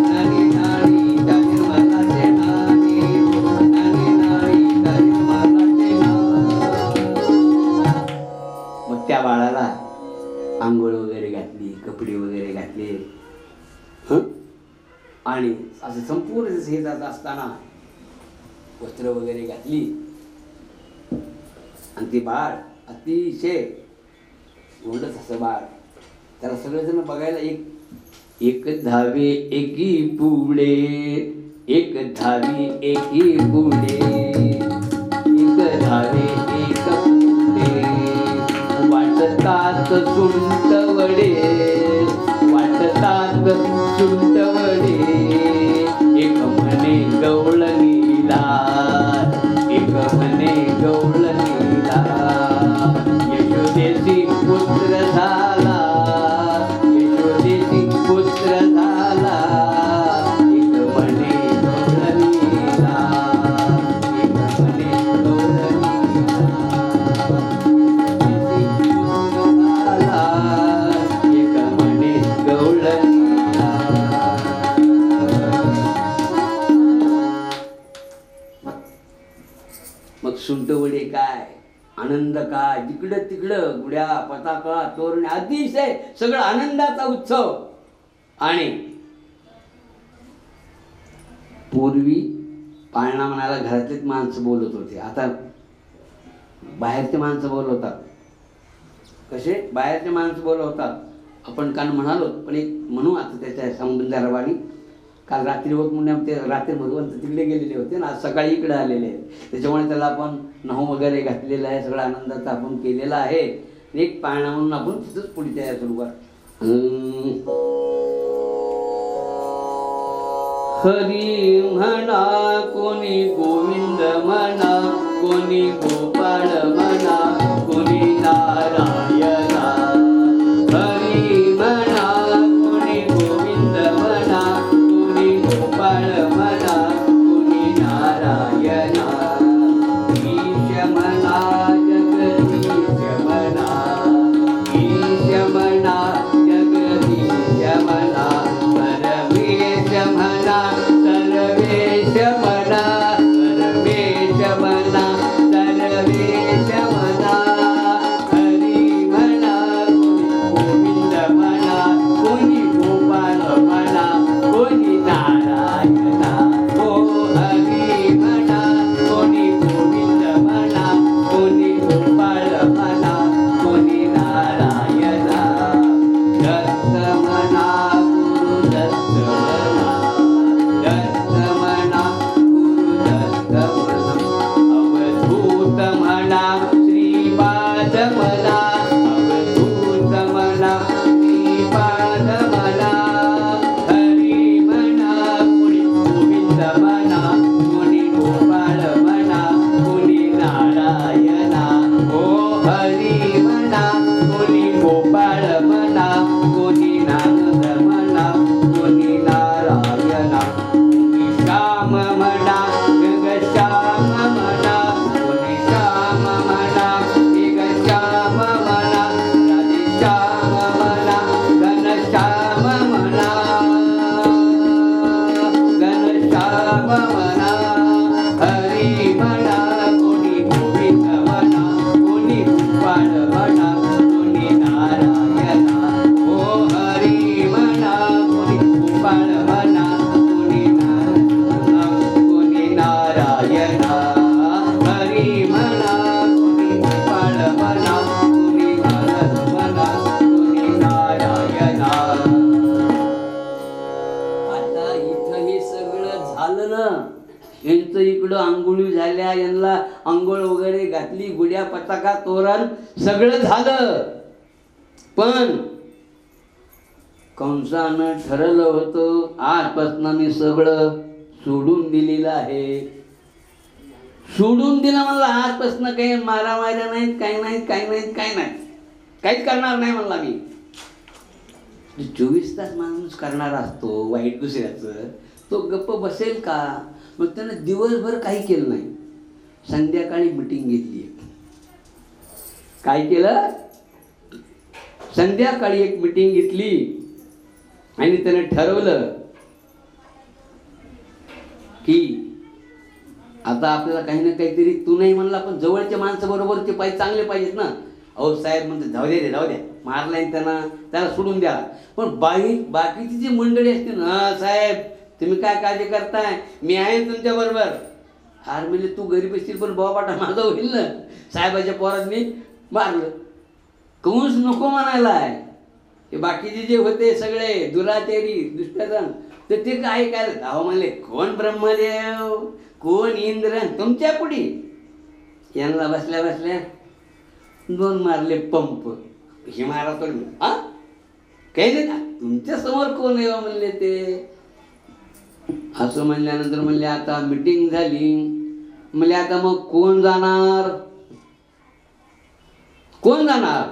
नानी नानी त्या निर्मलाचे नानी हो, नानी नानी त्या निर्मलाचे नानी. मग त्या बाळाला आंघोळ वगैरे घातली, कपडे वगैरे घातले, आणि असं संपूर्ण हे जात असताना वस्त्र वगैरे घातली, आणि ते बाळ अतिशय गोंडस असं बाळ. त्याला सगळेजण बघायला एक धावे एकी पुढे, एक धावी एकी पुढे, एक धावे एक पुढे, वाटतात सुंटवडे, वाटतात सुंटवडे. एक म्हणे गवळ नीला, एक म्हणे गवळ नीला, यशोदेशी पुत्र झाला, यशोदेशी पुत्र झाला. एक म्हणे गवळ नीला, एक म्हणे गवळ नीला, एक म्हणे गवळ नीला. मग सुंटवडे काय, आनंद काय, जिकडं तिकडं गुड्या पताका तोरण, अतिशय सगळं आनंदाचा उत्सव. आणि पूर्वी पाळणा म्हणायला घरातलीच माणसं बोलत होते, आता बाहेरचे माणसं बोलवतात. कसे बाहेरचे माणसं बोलवतात, आपण काल म्हणालो, पण एक म्हणू आता त्याच्या सौंदर्यवाणी. काल रात्री होत म्हणून ते रात्री भगवंत तिकडे गेलेले होते ना, आज सकाळी इकडे आलेले आहेत, त्याच्यामुळे त्याला आपण नऊ वगैरे घातलेला आहे, सगळा आनंदाचा आपण केलेला आहे. एक पाळणा म्हणून आपण तिथंच पुढे तयार सुरू कर. हरी म्हणा कोणी गोविंद म्हणा, कोणी गोपाळ म्हणा, कोणी नारायणा. हरी म्हणा कोणी गोविंद म्हणा, कोणी गोपाळ म्हणा, कोणी नारायणा. ईश म्हणा जगदीश म्हणा, ईश म्हणा जगदीश म्हणा, परमेश म्हणा सर्वेश म्हणा, परमेश म्हणा सर्वेश म्हणा. हरी म्हणा गोविंद म्हणा, कोणी गोपाळ म्हणा, कोणी नारायणा. हो हरी म्हणा कोणी गोविंद म्हणा, कोणी गोपाळ म्हणा, कोणी नारायणा. दत्त म्हणा गुरु दत्त म्हणा, दत्त म्हणा गुरु दत्त म्हणा. अवधूत म्हणा श्रीपाद म्हणा, अवधूत म्हणा श्रीपाद म्हणा. हरी म्हणा कोणी गोविंद म्हणा, कोणी गोपाळ म्हणा, कोणी नारायणा. हो हरी म्हणा कोणी गोपाळ म्हणा, कोणी नारद म्हणा, कोणी नारायणा. कोणी श्याम म्हणा गग श्याम म्हणा, कोणी श्याम म्हणा एक श्याम म्हणा, राधे श्याम म्हणा, घन श्याम म्हणा, घन श्याम म्हणा. हरी म्हणा कोणी गोविंद म्हणा, कोणी गोपाळ म्हणा, कोणी नारायणा. हो हरी म्हणा कोणी गोपाळ म्हणा, कोणी नारायणा, कोणी नारायणा. हरी म्हणा कोणी गोपाळ म्हणा, कोणी नारद म्हणा, कोणी नारायणा. आता इथं हे सगळं झालं ना, यांचं इकडं आंघोळी झाल्या, यांना आंघोळ वगैरे घातली, गुड्या पताका तोरण सगळं झालं. पण कंसानं ठरवलं होतं आजपासून मी सगळं सोडून दिलेलं आहे. सोडून दिलं म्हणलं, आजपासून काही मारामाऱ्या नाहीत, काही नाहीत, काही नाहीत, काही नाही, काहीच करणार नाही म्हणला मी. 24 तास माणूस करणारा असतो वाईट दुसऱ्याचं, तो गप्प बसेल का? मग त्यानं दिवसभर काही केलं नाही. संध्याकाळी मिटिंग घेतली. काय केलं? संध्याकाळी एक मिटिंग घेतली आणि त्याने ठरवलं की आता आपल्याला काही ना काहीतरी, तू नाही म्हणला पण जवळच्या माणसं बरोबर ते पाहिजे, चांगले पाहिजेत ना. अहो साहेब म्हणते जाऊ दे रे, जाऊ द्या, मारलाय त्याला सोडून द्या. पण बाकीची जी मंडळी असते ना, साहेब तुम्ही काय काळजी करताय, मी आहे तुमच्या बरोबर. हार म्हणजे तू घरी बसशील पण बाबाटा माझा होईल ना. साहेबाच्या पोरांनी मारलं, कंस नको म्हणायला आहे. हे बाकीचे जे होते सगळे दुराचारी दुष्टजन, तर ते काय काय अहो म्हणले, कोण ब्रह्मदेव कोण इंद्र, तुमच्या पुढी. यांना बसल्या बसल्या 2 मारले पंप. हे मारा तो हा काही नाही का, तुमच्या समोर कोण आहे म्हणले ते. असं म्हणल्यानंतर म्हणले आता मिटिंग झाली, म्हणले आता मग कोण जाणार, कोण जाणार.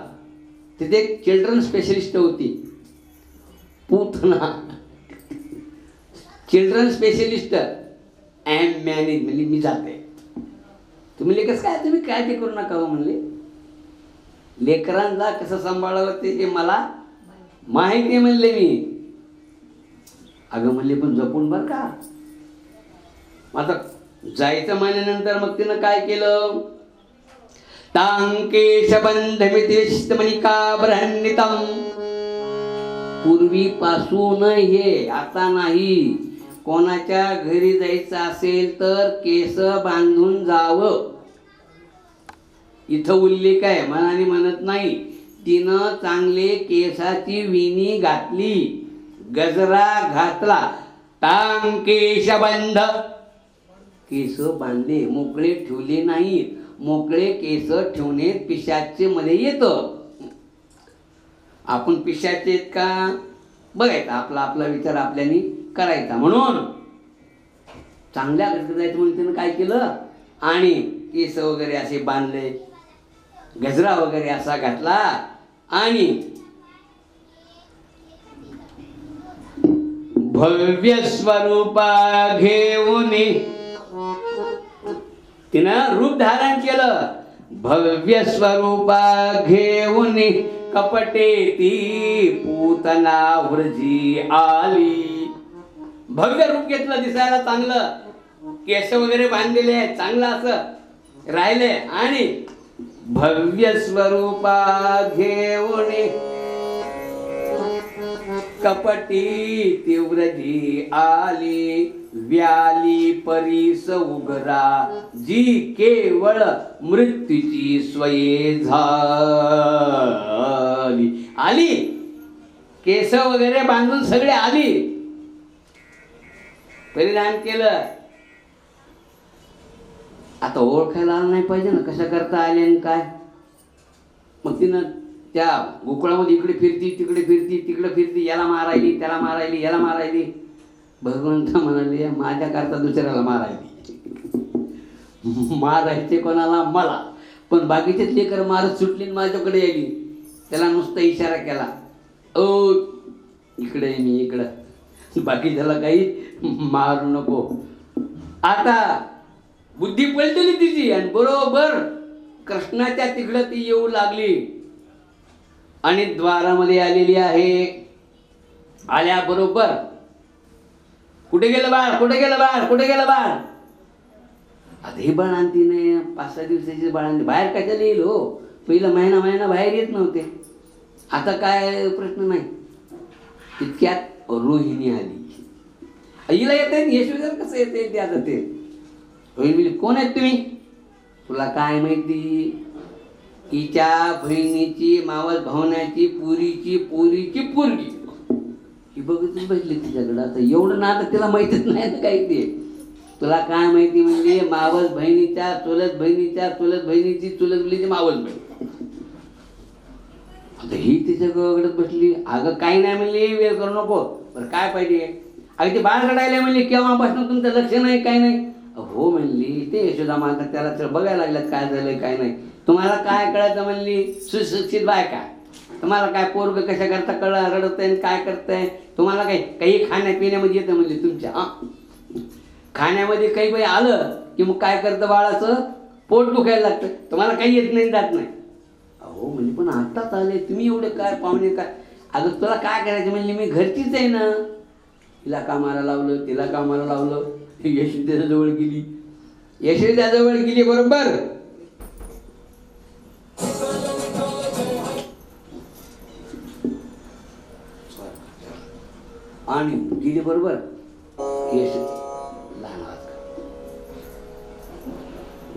तिथे एक चिल्ड्रन स्पेशलिस्ट होती Putana, children specialist and manage, म्हणली मी जाते. तुम्ही कसं काय, तुम्ही काय ते करू नका हो म्हणले, लेकरांना कसं सांभाळावं ते मला माहिती आहे म्हणले मी. अगं म्हणले पण जपून बरं का. आता जायचं म्हणल्यानंतर मग तिनं काय केलं, तांकेश बंधमितिष्टमनिका ब्रह्णितम. पूर्वीपासून हे, आता नाही. कोणाच्या घरी जायचं असेल तर केस बांधून जावं. इथं उल्लेख आहे, मनाने म्हणत नाही. तिनं चांगले केसाची विणी घातली, गजरा घातला, टांग केशबंध, केस बांधले, मोकळे ठेवले नाहीत. मोकळे केस ठेवणे पिशाचे मध्ये येतं. आपण पिशाचे आहेत का बघायचा, आपला आपला विचार आपल्यानी करायचा. म्हणून चांगल्या घरचं जायचं म्हणून त्यानं काय केलं, आणि केस वगैरे असे बांधले, गजरा वगैरे असा घातला, आणि भव्य स्वरूपा घेऊन तिनं रूप धारण केलं. भव्य स्वरूपा घेऊन कपटे ती पूतना व्रजी आली. भव्य रूप घेतलं, दिसायला चांगलं, केस वगैरे बांधलेले आहेत, चांगलं असं राहिले, आणि भव्य स्वरूपा घेऊन कपटी तीव्रजी आली. व्याली परीस उगरा जी केवळ मृत्यूची स्वये झाली. आली, केस वगैरे बांधून सगळे आली, परिधान केलं. आता ओळखायला आलं नाही पाहिजे ना कशा करता आले आणि काय. मग तिनं त्या गोकुळामध्ये इकडे फिरती, तिकडे फिरती, तिकडे फिरती, याला मारायली, त्याला मारायली, याला मारायली. भगवंत म्हणाले माझ्याकरता दुसऱ्याला मारायली. मारायचे कोणाला, मला. पण बाकीचेच लेकर मारत सुटली, माझ्याकडे यायली. त्याला नुसता इशारा केला, ओ इकडे मी इकडं, बाकी त्याला काही मारू नको. आता बुद्धी पलटली तिची, आणि बरोबर कृष्णाच्या तिकडं ती येऊ लागली, आणि द्वारामध्ये आलेली आहे. आल्याबरोबर कुठे गेलं बाळ, कुठे गेलं बाळ, कुठे गेलं बाळ. आता हे बाळ आणती नाही, 5-6 दिवसाची बाळ आणते, बाहेर कशाला येईल हो. पहिला महिना बाहेर येत नव्हते, आता काय प्रश्न नाही. तितक्यात रोहिणी आली. हिला येते यशोधर कसं येते ते. आता ते रोहिणी, कोण आहेत तुम्ही, तुला काय माहिती. तिच्या बहिणीची, मावस भावनाची, पुरीची पोरगी ही बघतच बसली तिच्याकडं. आता एवढं ना, आता तिला माहितीच नाही ना काही ते. तुला काय माहिती म्हणजे मावस बहिणीच्या चुलत बहिणीच्या चुलत बहिणीची चुलत बहिणीची मावस बहीण. आता ही तिच्याकडे बसली. अगं काही नाही म्हणली, वेळ करू नको, बरं काय पाहिजे. अगं ते बाळ रडायला म्हणली, केव्हापासून तुमचं लक्ष नाही, काय नाही. हो म्हणली, ते यशोदा माता त्याला बघायला लागल्यात काय झालंय काय नाही. तुम्हाला काय कळायचं म्हणली, सुशिक्षित बायका, तुम्हाला काय पोरग कशा करता कळा रडतंय काय करताय. तुम्हाला काही खाण्यापिण्यामध्ये येतं म्हणली तुमच्या. खाण्यामध्ये काही बाई आलं की मग काय करतं, बाळाचं पोट दुखायला लागतं. तुम्हाला काही येत नाही, जात नाही. अहो म्हणजे पण आत्ताच आले तुम्ही, एवढे काय पाहुणे काय. अगं तुला काय करायचं म्हणली, मी घरचीच आहे ना. तिला कामाला लावलं, तिला कामाला लावलं. यशोदेजवळ गेली, यशोदेजवळ गेली बरोबर. आणि गेली बरोबर. यश लहान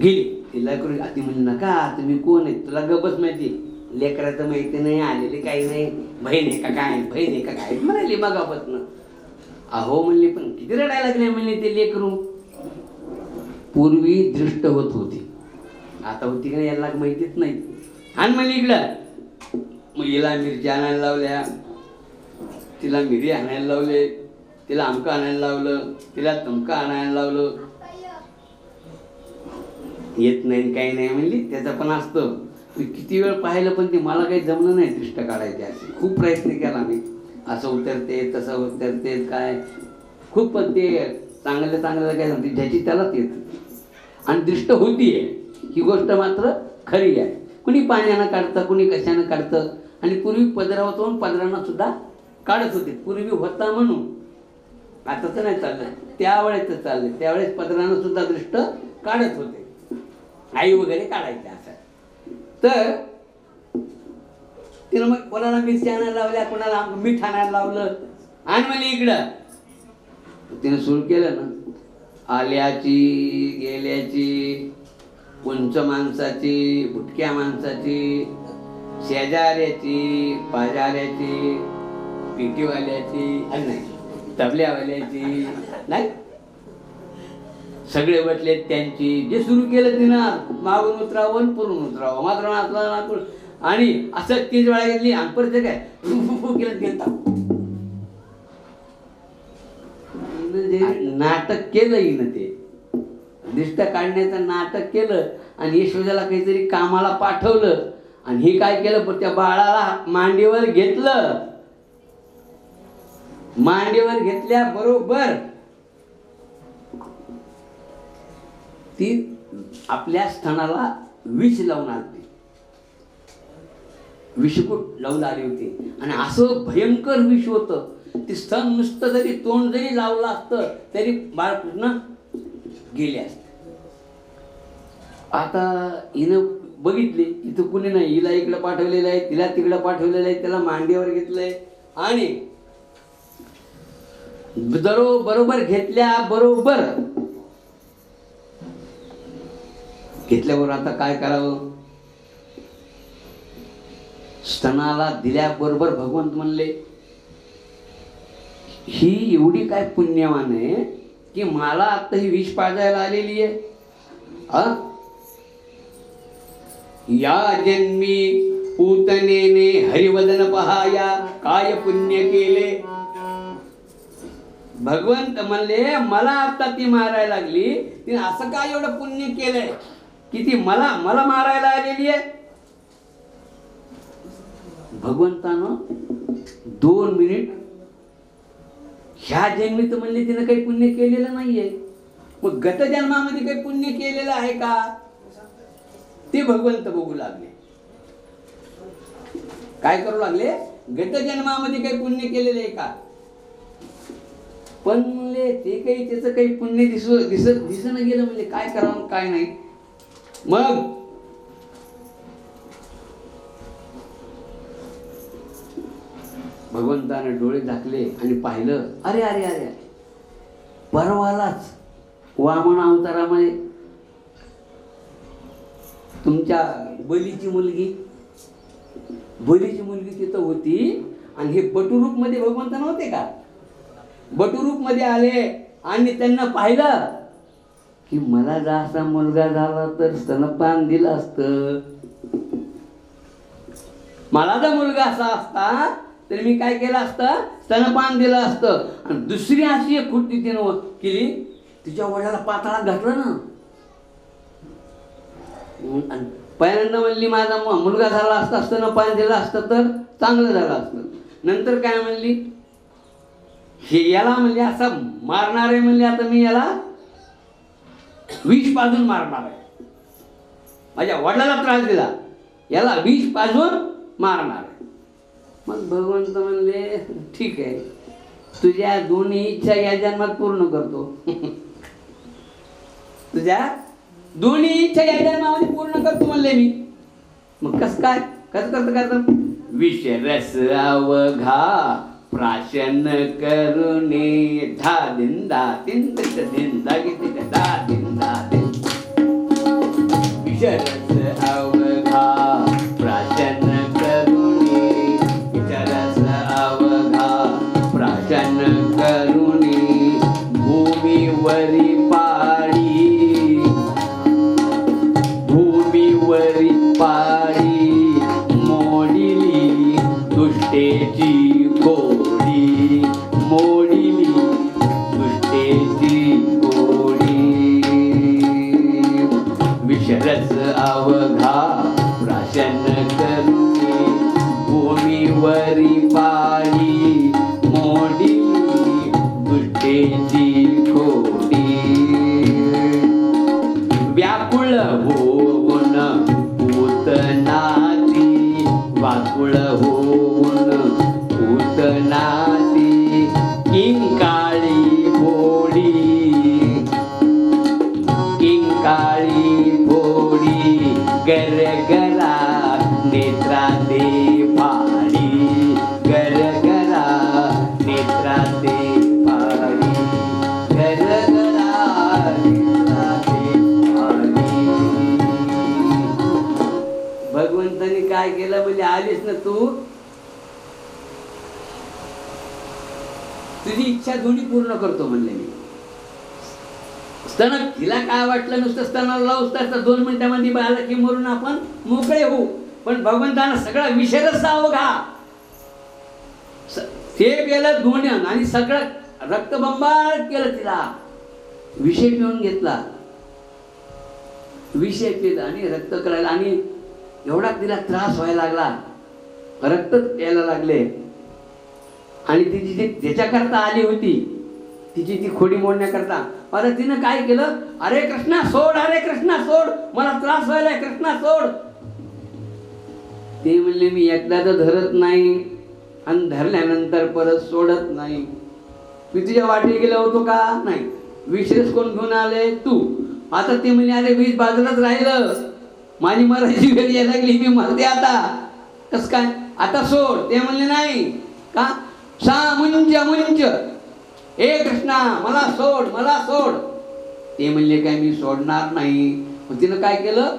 गेली, तिला करून आधी म्हणली नका, तुम्ही कोण आहेत, तुला गबस माहिती. लेकराचं माहिती नाही, आलेले काही नाही, बहीण आहे का काय, बहीण आहे का काय म्हणाली मगापासून. अहो म्हणली, पण किती रडायला लागले म्हणले ते लेकरू. पूर्वी दृष्ट होत होती, आता होती का याला माहितीच नाही. आणि म्हणली इकडं, मग हिला मिरच्या आणायला लावल्या, तिला मिरी आणायला लावले, तिला आमकं आणायला लावलं, तिला तमकं आणायला लावलं. येत नाही काही नाही म्हणली, त्याचं पण असतं. किती वेळ पाहिलं पण ते मला काही जमलं नाही दृष्ट काढायचे. असे खूप प्रयत्न केला मी, असं उतरते तसं उतरते काय खूप, पण ते चांगलं काय सांगते ज्याची त्यालाच येतं. आणि दृष्ट होतीये ही गोष्ट मात्र खरी आहे. कुणी पाण्यानं काढतं, कुणी कशानं काढतं. आणि पूर्वी पदरावरून पदरांना सुद्धा काढत होते. पूर्वी होता म्हणून, आता तर नाही चाललं, त्यावेळेस चाललं. त्यावेळेस पदरानं सुद्धा दृष्ट काढत होते, आई वगैरे काढायचे असं. तर तिनं मग कोणाला मिरची आणायला लावल्या, कोणाला मीठ आणायला लावलं. आणि म्हणजे इकडं तिनं सुरू केलं ना, आल्याची गेल्याची, उंच माणसाची, बुटक्या माणसाची, शेजाऱ्याची, पाजाऱ्याची, पिटीवाल्याची, आणि नाही तबल्यावाल्याची, नाही सगळे बसले त्यांची. जे सुरू केलं तिनं मागून उतरावं पुरून उतरावं, मात्र नाचला आणि असं 3 वेळा घेतली आणि परत काय केलं गेलता. नाटक केलं हिनं, ते दिष्ट काढण्याचं नाटक केलं आणि यशोदाला काहीतरी कामाला पाठवलं आणि हे काय केलं, पण त्या बाळाला मांडीवर घेतलं. मांडीवर घेतल्या बरोबर ती आपल्या स्तनाला विष लावून आली, विषकूट लावून आली होती आणि असं भयंकर विष होतं. ते स्तन नुसतं जरी तोंड जरी लावलं असतं तरी बाळकृष्ण गेले असते. आता हिनं बघितली इथं कुणी नाही, हिला इकडं पाठवलेलं आहे, तिला तिकडं पाठवलेलं आहे, त्याला मांडीवर घेतलंय आणि बरोबर घेतल्याबरोबर घेतल्यावर आता काय करावं. स्तनाला दिल्याबरोबर भगवंत म्हणले ही एवढी काय पुण्यवान आहे की मला आता ही विष पाजायला आलेली आहे. या जन्मी पूतनेने हरिवदन पहाया काय पुण्य केले. भगवंत म्हणले मला आता ती मारायला लागली, तिने असं काय एवढं पुण्य केलंय की ती मला मारायला आलेली आहे. भगवंतानं 2 मिनिट ह्या जन्मी तर म्हणले तिनं काही पुण्य केलेलं नाहीये, मग गत जन्मामध्ये काही पुण्य केलेलं आहे का ते भगवंत बघू लागले. काय करू लागले, गत जन्मामध्ये काही पुण्य केलेलं आहे का. पण म्हणले ते काही त्याचं काही पुण्य दिसणं गेलं. म्हणजे काय करावं काय नाही. मग भगवंताने डोळे झाकले आणि पाहिलं, अरे अरे अरे अरे परवालाच वामन अवतारामध्ये तुमच्या बलीची मुलगी तिथं होती आणि हे बटुरूप मध्ये भगवंत नव्हते का, बटुरूप मध्ये आले आणि त्यांना पाहिलं की मला जर असा मुलगा झाला तर स्तनपान दिलं असतं, मला जर मुलगा असा असता तर मी काय केलं असतं, स्तनपान दिलं असतं. आणि दुसरी अशी एक कृती तिनं केली, तिच्या वडिलाला पाताळात घातलं ना. पहिल्यांदा म्हणली माझा मुलगा झाला असता, स्तनपान दिलं असतं तर चांगलं झालं असतं. नंतर काय म्हणली, हे याला म्हणजे असं मारणार आहे, म्हणले आता मी याला विष पाजून मारणार आहे. माझ्या वडिलाला त्रास दिला, याला विष पाजून मारणार आहे. मग भगवंत म्हणले ठीक आहे, तुझ्या दोन्ही इच्छा या जन्मात पूर्ण करतो. तुझ्या दोन्ही इच्छा या जन्मामध्ये पूर्ण करतो म्हणले मी. मग कसं काय, कसं करतं विषरस अवघा प्राशन करुणे धा दिंदा तिंद दिंदा किती धा दिंदा विषरस अवघा प्राशन करुणे विषरस अवघा प्राशन करुणे भूमीवरी पाळी मोडिली दुष्टेची गोडी, मोडिली दुष्टेची गोडी. विषरस अवघा प्राशन करुणे भूमीवरी पाळी मोडिली दुष्टेची गोडी. व्याकुळ होऊन पूतनाती, व्याकुळ होऊन पूतनाती किंकाळी भोडी, किंकाळी भोडी गरगरा नेत्राते पाळी, गरगरा नेत्राते पाळी, गरगरा भगवंताने काय केलं म्हणजे तू तुझी इच्छा दोन्ही पूर्ण करतो म्हणले मी. स्तन तिला काय वाटलं नुसतं स्तनाला लावूस तर 2 मिनिटांमध्ये बाळाला की मरून आपण मोकळे होऊ, पण भगवंतानं सगळा विषयच अवघा ते केलं दोन्ही आणि सगळं रक्तबंबाळ केलं. तिला विषय पिऊन घेतला, विषय पिला आणि रक्त करायला आणि एवढा तिला त्रास व्हायला लागला, रक्त यायला लागले. आणि तिची जी त्याच्याकरता आली होती तिची ती खोडी मोडण्याकरता, आता तिनं काय केलं, अरे कृष्णा सोड, अरे कृष्णा सोड, मला त्रास व्हायलाय, कृष्णा सोड. ते म्हणले मी एकदा तर धरत नाही आणि धरल्यानंतर परत सोडत नाही. मी तुझ्या वाटेत गेलो होतो का नाही, विषयच कोण घेऊन आले तू. आता ते म्हणले अरे वीज बाजूलाच राहिलं, माझी मराठी वेळ यायला लागली, मी मरते आता, कस काय आता सोड. ते म्हणले नाही का सा मुंज मुंज, ए कृष्णा मला सोड, मला सोड. ते म्हणले काय मी सोडणार नाही. मग तिनं काय केलं,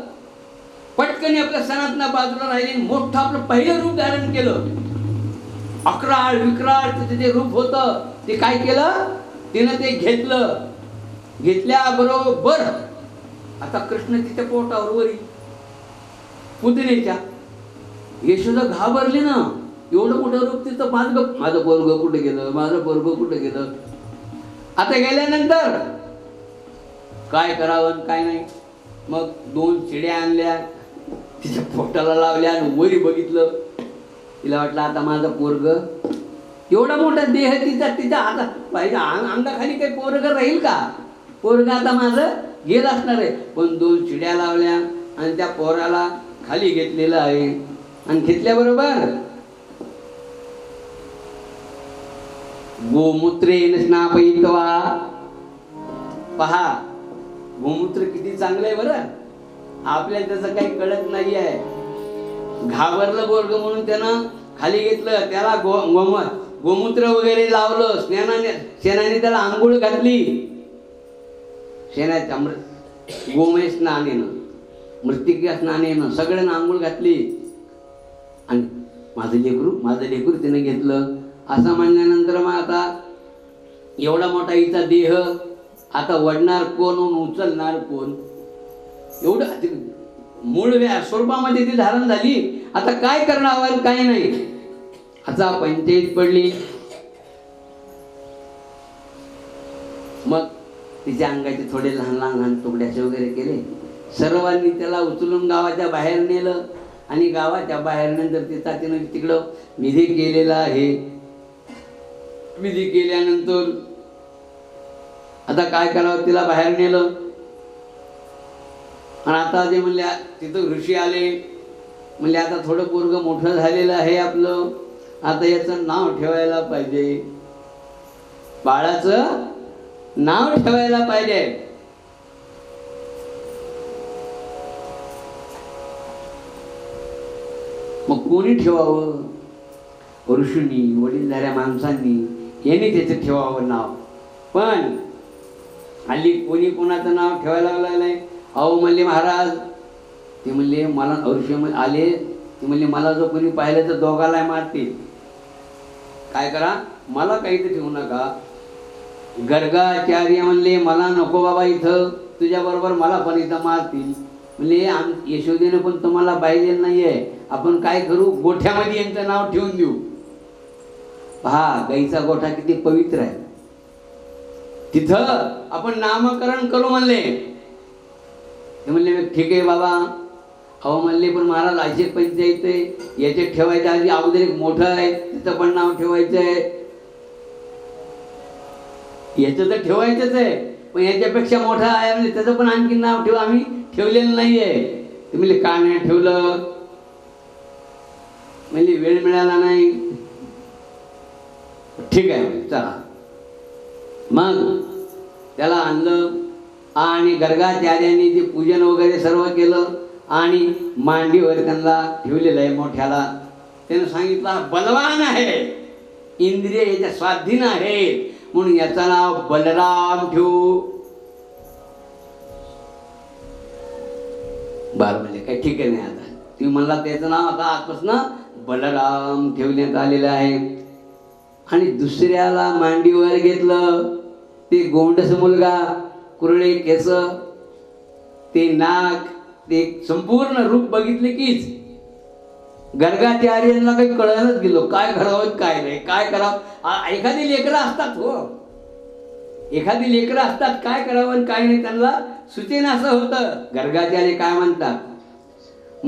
पटकन आपल्या सणातना बाजूला राहिले, मोठं आपलं पहिलं रूप धारण केलं. अकराळ विक्राळ तिचं जे रूप होतं ते काय केलं, तिनं ते घेतलं. घेतल्याबरोबर आता कृष्ण तिच्या पोटावर वरी पुतणेच्या. यशोदा घाबरली ना, एवढं मोठं रूप तिचं, माझं पोरग कुठे गेलं, माझं पोरग कुठे गेलं. आता गेल्यानंतर काय करावं काय नाही, मग 2 चिड्या आणल्या, तिच्या पोटाला लावल्या आणि वरी बघितलं. तिला वाटलं आता माझं पोरग, एवढा मोठा देह तिचा आता पाहिजे अंगाखाली काही पोरग राहील का, पोरग आता माझं गेलं असणार आहे. पण 2 चिड्या लावल्या आणि त्या पोराला खाली घेतलेलं आहे. आणि घेतल्याबरोबर गोमूत्रेण स्नापयित्वा, पहा गोमूत्र किती चांगलं आहे बरं. आपल्याला त्याचं काही कळत नाही आहे. घाबरलं पोरग म्हणून त्यानं खाली घेतलं, त्याला गोमूत्र वगैरे लावलं, शेणाने त्याला आंघोळ घातली. शेणाच्या गोमय स्नानेनं, मृत्तिका स्नानेनं सगळ्यांना आंघोळ घातली. आणि माझं लेकरू तिने घेतलं. असं म्हणल्यानंतर मग आता एवढा मोठा हिचा देह आता वडणार कोण, उचलणार कोण, एवढं मूळ स्वरूपामध्ये ती धारण झाली. आता काय करणार काय नाही, आता पंचायत पडली. मग तिच्या अंगाचे थोडे लहान लहान तुकड्याचे वगैरे केले. सर्वांनी त्याला उचलून गावाच्या बाहेर नेलं आणि गावाच्या बाहेर नंतर तिनं तिकडं विधी केलेला आहे. विधी केल्यानंतर आता काय करावं, तिला बाहेर नेलं. आणि आता जे म्हणले तिथं ऋषी आले, म्हणले आता थोडं पोरग मोठं झालेलं आहे आपलं, आता याचं नाव ठेवायला पाहिजे, बाळाचं नाव ठेवायला पाहिजे. मग कोणी ठेवावं, ऋषींनी, वडीलधाऱ्या माणसांनी, यांनी त्याचं ठेवावं नाव. पण हल्ली कोणी कोणाचं नाव ठेवायला लागलं नाही. अहो म्हणले महाराज, ते म्हणले मला ऋषी आले, ते म्हणले मला जो कोणी पाहिलं तर दोघाला मारतील. काय करा, मला काही तर ठेवू नका. गर्गाचार्य म्हणले मला नको बाबा इथं, तुझ्याबरोबर मला पण इथं मारतील. म्हणले यशोदेनं पण तुम्हाला पाहिलेलं नाहीये, आपण काय करू, गोठ्यामध्ये यांचं नाव ठेवून देऊ. पहा गाईचा गोठा किती पवित्र आहे, तिथं आपण नामकरण करू म्हणले. ते म्हणले ठीक आहे बाबा. अहो म्हणले पण महाराज अशी पंचायत आहे, याच्यात ठेवायचं आधी अगोदर एक मोठं आहे, तिथं पण नाव ठेवायचं आहे. याचं तर ठेवायचंच आहे, पण याच्यापेक्षा मोठं आहे म्हणजे त्याचं पण आणखी नाव ठेवू, आम्ही ठेवलेलं नाहीये. ते म्हणले का नाही ठेवलं, म्हणजे वेळ मिळाला नाही. ठीक आहे चला. मग त्याला आणलं आणि गर्गाचार्यांनी ते पूजन वगैरे सर्व केलं आणि मांडीवर त्यांना ठेवलेलं आहे मोठ्याला. त्यानं सांगितलं बलवान आहे, इंद्रिय याच्या स्वाधीन आहे, म्हणून याचं नाव बलराम ठेवू. बार म्हणजे काही ठीक आहे नाही, आता तुम्ही म्हणला त्याचं नाव आता आजपासून बलराम ठेवण्यात आलेला आहे आणि दुसऱ्याला मांडीवर घेतलं. ते गोंडस मुलगा, कुरळे केस, ते नाक, ते संपूर्ण रूप बघितले कीच गर्गाच्या आर्यांना काही कळायलाच गेलो काय करावं काय नाही, काय करावं. एखादी लेकरं असतात हो, एखादी लेकरं असतात काय करावं आणि काय नाही त्यांना सुचेन असं होतं. गर्गाचार्य काय म्हणतात,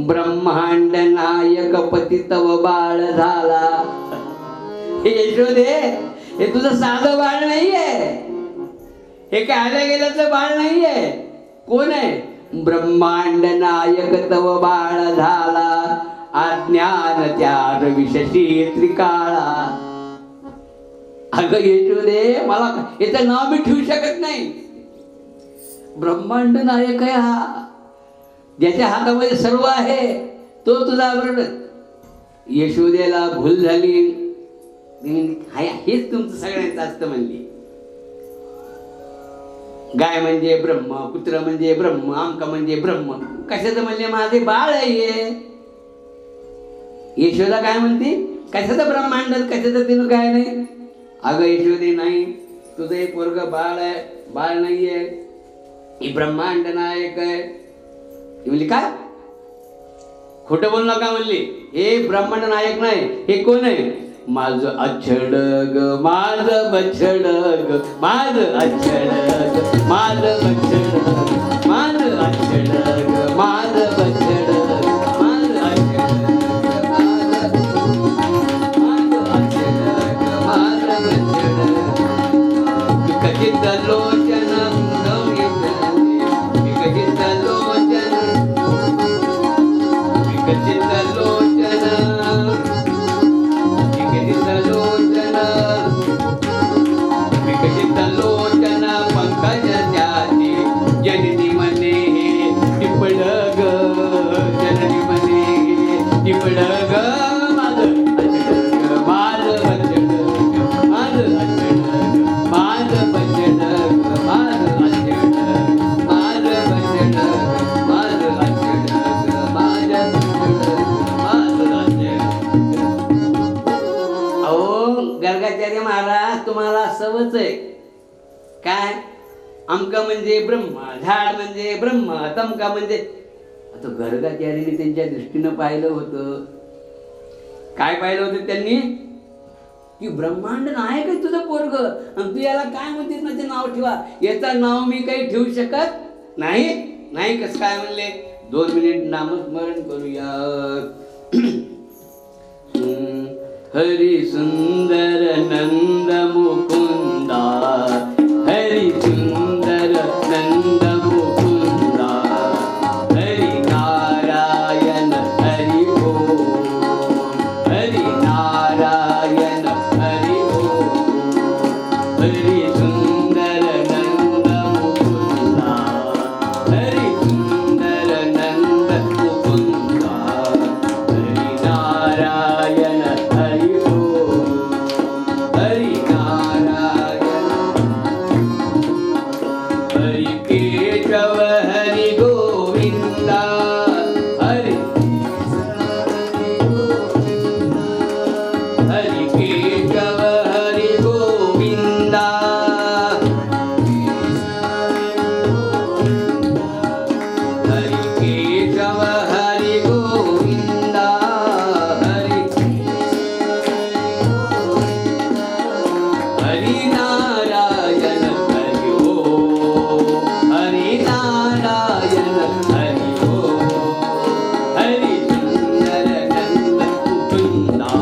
ब्रह्मांड नायक पती तव बाळ झाला. हे यशोदे, हे तुझं साधं बाळ नाहीये, हे काय आल्या गेल्याचं बाळ नाहीये. कोण आहे? ब्रह्मांड नायक तव बाळ झाला, अज्ञान त्यार विशशी त्रिकाळा. अगं यशोदे, मला याचं नाव मी ठेवू शकत नाही. ब्रह्मांड नायक आहे हा, ज्याच्या हातामध्ये सर्व आहे तो तुझा बरोबर. यशोदेला भूल झाली, हेच तुमचं सगळ्यांचं असतं म्हणली. गाय म्हणजे ब्रह्म, कुत्र म्हणजे ब्रह्म, आमका म्हणजे ब्रह्म. कशाचं म्हणले? माझे बाळ आहे. यशोदा काय म्हणते? कशाचं ब्रह्मांड, कशाचं तिनं काय नाही. अगं यशोदे नाही, तुझं एक वर्ग बाळ आहे, बाळ नाहीये, ही ब्रह्मांड नायक आहे. म्हणली काय? खोटं बोल नका म्हणली. हे ब्रह्मांड नायक नाही, हे कोण आहे? माझं अछड ग, माझं बछड ग, माझं अछड ग, माझं बछड ग, माझं अछड ग, माझं बछड ग, माझं अछड ग, माझं अछड ग, माझं बछड ग. विकसित लोचन विकसित लोचन विकसित लोचन विकसित लोचन पंकज जाती जननी मने टिपड ग, जननी मने टिपड ग. माझं अछड ग, माझं बछड ग, माझं अछड ग, माझं बछड ग, माझं अछड ग, माझं बछड ग, माझं अछड ग, माझं बछड ग, माझं अछड. अहो गर्गाचार्य महाराज, तुम्हाला सवच आहे काय? आमका म्हणजे ब्रह्म, झाड म्हणजे ब्रह्म, तमका म्हणजे. आता गर्गाचार्याने त्यांच्या दृष्टीनं पाहिलं होतं. काय पाहिलं होतं त्यांनी? की ब्रह्मांड नायक आहे तुझं पोरग, आणि तू याला काय म्हणतेस माझे नाव ठेवा. याचं नाव मी काही ठेवू शकत नाही. नाही कसं काय म्हणले? 2 मिनिट नामस्मरण करूया. हरी सुंदर नंद मुकुंदा, हरी सुंदर नंद मुकुंदा, हरी नारायण हरि ओम, हरी नारायण हरि ओम. हरी सुंदर नंद मुकुंदा, हरी सुंदर नंद मुकुंदा, हरी नारायण हरि ओम, हरि नारायण. हरि केशव हरि गोविंदा, हरि हरि केशव हरि गोविंदा, हरि केशव हरि गोविंदा, हरि हरि नारायण हरि ओम, हरि नारायण हरि ओम. हरि सुंदर नंद मुकुंदा,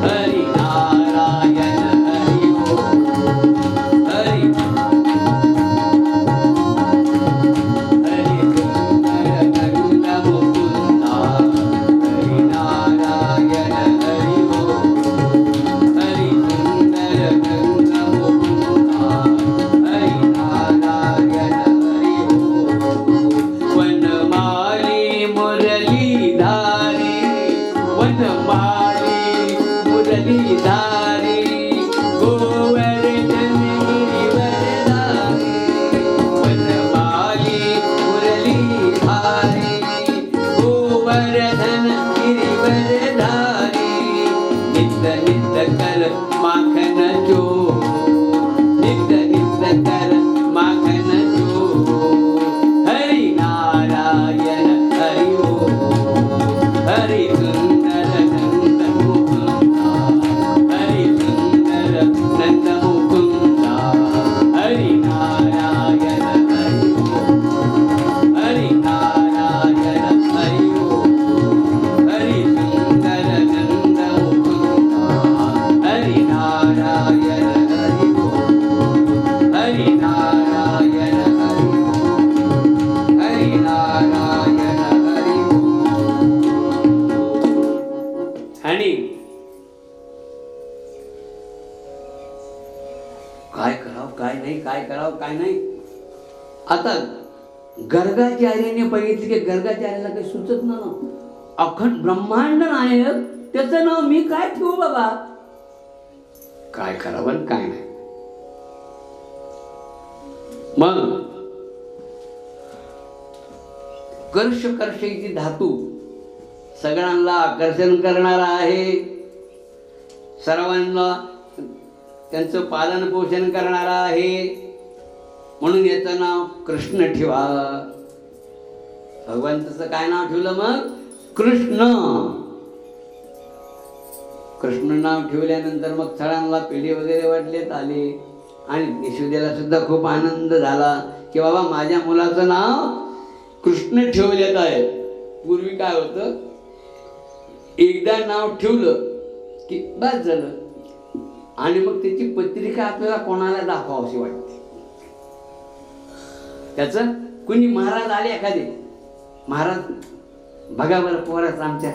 हरि नारायण हरि ओम. हरि हरि सुंदर नंद मुकुंदा, हरि नारायण हरि ओम. हरि सुंदर नंद मुकुंदा, हरि नारायण हरि ओम. वनमाली मुरलीधारी, वनमाली मुरलीधारी, गोवर्धन गिरिवरधारी. वनमाली मुरलीधारी, गोवर्धन गिरिवरधारी. नित्य कर माखन चोर, नित्य नित्य कर माखन चोर, हरि नारायण हरि ओम, हरि सुंदर नंद मुकुंदा, हरि सुंदर नंद मुकुंदा, हरि नारायण हरि ओम, हरि नारायण हरि ओम, हरि सुंदर नंद मुकुंदा, हरि नारायण हरि ओम, हरि नारायण हरि ओम, हरि नारायण हरि ओम. आणि काय करावं काय नाही, काय करावं काय नाही. आता गर्गाचार्याने बघितले की गर्गाचार्याला काही सुचत ना, अखंड ब्रह्मांड नायक त्याचं नाव मी काय ठेवू बाबा, काय करावं आणि काय नाही. मग कर्ष कर्षीची धातू सगळ्यांना आकर्षण करणारा आहे, सर्वांना त्यांचं पालन पोषण करणारा आहे, म्हणून याचं नाव कृष्ण ठेवा. भगवंताचं काय नाव ठेवलं मग? कृष्ण. कृष्ण नाव ठेवल्यानंतर मग सगळ्यांना पेढे वगैरे वाटलेत आले, आणि यशोदेला सुद्धा खूप आनंद झाला की बाबा माझ्या मुलाचं नाव कृष्ण ठेवण्यात आहे. पूर्वी काय होतं, एकदा नाव ठेवलं की बस झालं, आणि मग त्याची पत्रिका आपल्याला कोणाला दाखवावीशी वाटते. त्याचं कुणी महाराज आले एखादे, महाराज बघा बरं पोराचं आमच्या,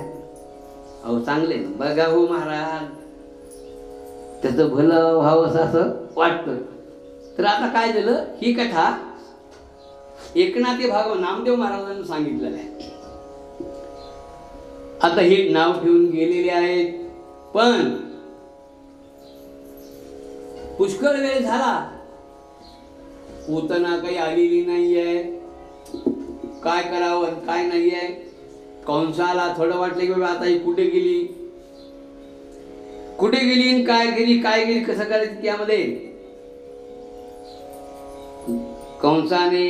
अहो चांगले बघा हो महाराज, त्याचं भलं व्हावं असं वाटतं. तर आता काय झालं, ही कथा एकनाथी भागवत नामदेव महाराजांनी सांगितलेलं आहे. आता हे नाव ठेवून गेलेले आहेत, पण पुष्कळ वेळ झाला, पूतना काही आलेली नाहीये, काय करावं काय नाहीये. कंसाला थोडं वाटलं की बाबा आता ही कुठे गेली, कुठे गेली आणि काय गेली कसं करायचं. त्यामध्ये कंसाने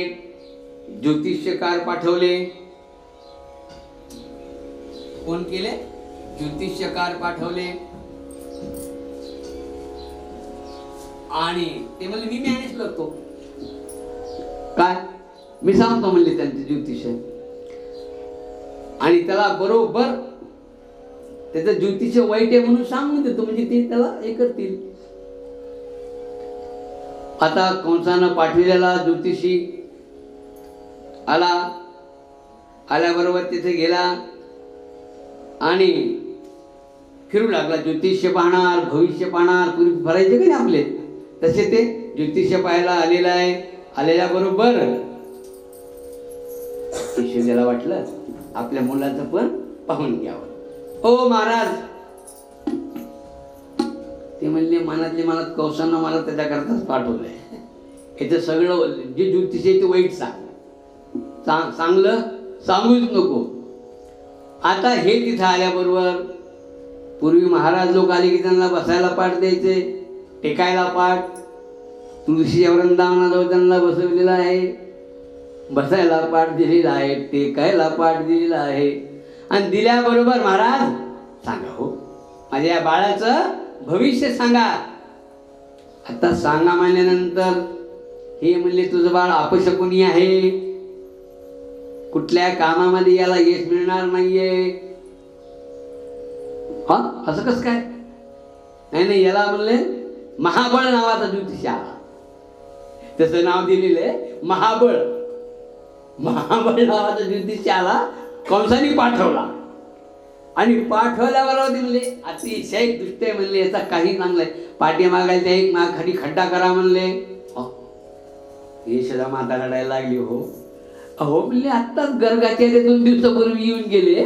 ज्योतिष्यकार पाठवले. कोण केले? ज्योतिष्यकार पाठवले, आणि ते म्हणले मी मॅनेज करतो. काय मी सांगतो म्हणले त्यांचे ज्योतिष, आणि त्याला बरोबर त्याचं ज्योतिष वाईट आहे म्हणून सांगून देतो, म्हणजे ते त्याला हे करतील. आता कंसानं पाठविलेला ज्योतिषी आला, आल्याबरोबर तिथे गेला आणि फिरू लागला. ज्योतिष्य पाहणार, भविष्य पाहणार, पूर्वी भरायचे का नाही आपले, तसे ते ज्योतिष्य पाहायला आलेला आहे. आलेल्या बरोबर यशोदेला वाटलं आपल्या मुलाचं पण पाहून घ्यावं. ओ महाराज, ते म्हणले मनातले मनात कंसानं मला त्याच्याकरताच पाठवलंय, याचं सगळं जे ज्योतिष आहे ते वाईट सांग, चांगलं सांगूच नको. आता हे तिथं आल्याबरोबर पूर्वी महाराज लोक आले की त्यांना बसायला पाठ द्यायचे, टेकायला पाठ. तुळशीच्या वृंदावनाजवळ त्यांना बसवलेलं आहे, बसायला पाठ दिलेला आहे, टेकायला पाठ दिलेला आहे. आणि दिल्याबरोबर महाराज सांगा हो माझ्या या बाळाचं भविष्य सांगा. आता सांगा म्हणल्यानंतर हे म्हणले तुझं बाळ अपशकुनी आहे, कुठल्या कामामध्ये याला यश मिळणार नाहीये. हा असं कसं काय? नाही याला म्हणले महाबळ नावाचा ज्योतिष आला, त्याचं नाव दिलेलं आहे महाबळ. महाबळ नावाचा ज्योतिष आला, कंसाने पाठवला, आणि पाठवल्याबरोबर म्हणले अतिशय दुष्ट आहे म्हणले, याचा काही चांगलं आहे, पाठी मागायला एक माग खाली खड्डा करा म्हणले. यशोदा माता रडायला लागली. अहो म्हणले आत्ताच गर्गाचार्य 2 दिवसापूर्वी येऊन गेले,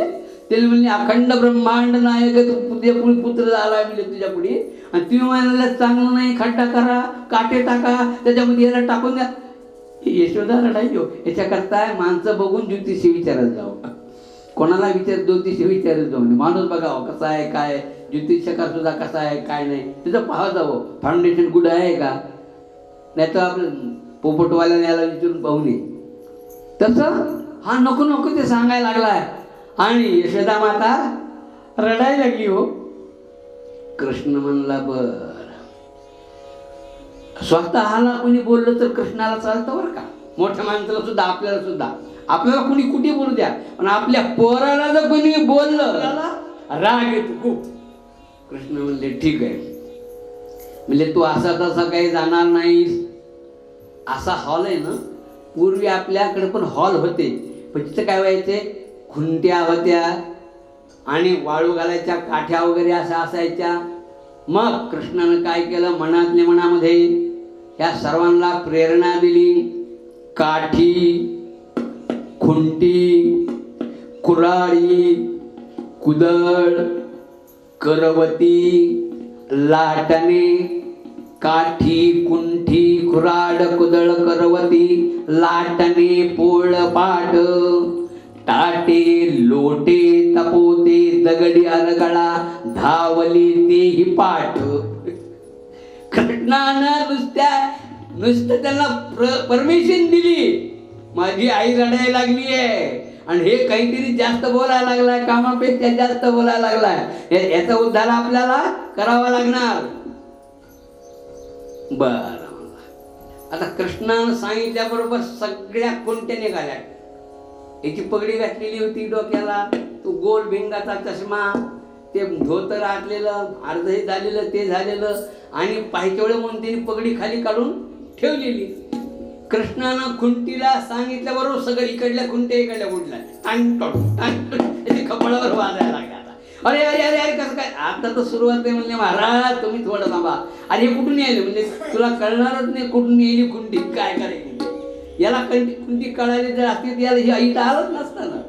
ते म्हणले अखंड ब्रह्मांड नायक तुझ्या पुत्र झाला म्हणले तुझ्या पुढे, आणि तुम्ही म्हणाला चांगलं नाही, खड्डा करा, काटे टाका, त्याच्यामध्ये याला टाकून द्या. यशोदा रडायचो. याच्याकरता माणसं बघून ज्योतिषी विचारत जावं, कोणाला ज्योतिषी विचारत जाऊ, माणूस बघावं कसा आहे काय ज्योतिषकार सुद्धा कसा आहे काय नाही तिथं पाहा जावं, फाउंडेशन गुड आहे का, नाही तर आपलं पोपटवाल्याने याला विचारून पाहू नये. तसं हा नको नको ते सांगायला लागलाय आणि यशोदा माता रडायला लागली. हो, कृष्ण म्हणला बर, स्वतःला कोणी बोललं तर कृष्णाला चालतं बरं का, मोठ्या माणसाला सुद्धा, आपल्याला कोणी कुठे बोलू द्या, पण आपल्या पोराला जर कोणी बोललं राग येतो खूप. कृष्ण म्हणले ठीक आहे, म्हणजे तू असा तसा काही जाणार नाहीस. असा हॉल आहे ना, पूर्वी आपल्याकडे पण हॉल होते, पण तिथं काय व्हायचे, खुंट्या होत्या आणि वाळू घालायच्या काठ्या वगैरे अशा असायच्या. मग कृष्णानं काय केलं, मनातल्या मनामध्ये ह्या सर्वांना प्रेरणा दिली. काठी, खुंटी, कुऱ्हाडी, कुदळ, करवती, लाटणे. काठी, कुंठी, कुऱ्हाड, कुदळ, करवती, लाटणे, पोळपाट, ताटे, लोटे, तपोते, दगडी अरगळा, धावली तेही पाठ. कृष्णानं नुसतं त्यांना परमिशन दिली. माझी आई रडायला लागली आहे आणि हे काहीतरी जास्त बोलायला लागलाय, कामापेक्षा जास्त बोलायला लागलाय, याचा उद्धार आपल्याला करावा लागणार. बर, आता कृष्णानं सांगितल्याबरोबर सगळ्या कोणत्या निघाल्या. याची पगडी घातलेली होती डोक्याला, तो गोल भिंगाचा चष्मा, ते धोतर आटलेलं, अर्ध हे झालेलं, ते झालेलं, आणि पाहिजे वेळ म्हणून त्यांनी पगडी खाली काढून ठेवलेली. कृष्णानं खुंटीला सांगितल्याबरोबर सगळं इकडल्या खुंट्या इकडल्या उडल्या, कपाळावर वाजायला लागला. अरे अरे अरे अरे कसं काय, आता तर सुरुवात आहे. म्हणले महाराज तुम्ही थोडं थांबा, अरे हे कुठून यायले, म्हणजे तुला कळणारच नाही कुठून येईल खुंटी, काय करायची. याला खुंटी कळाली जर असती याला ही ऐट आलंच नसतं ना.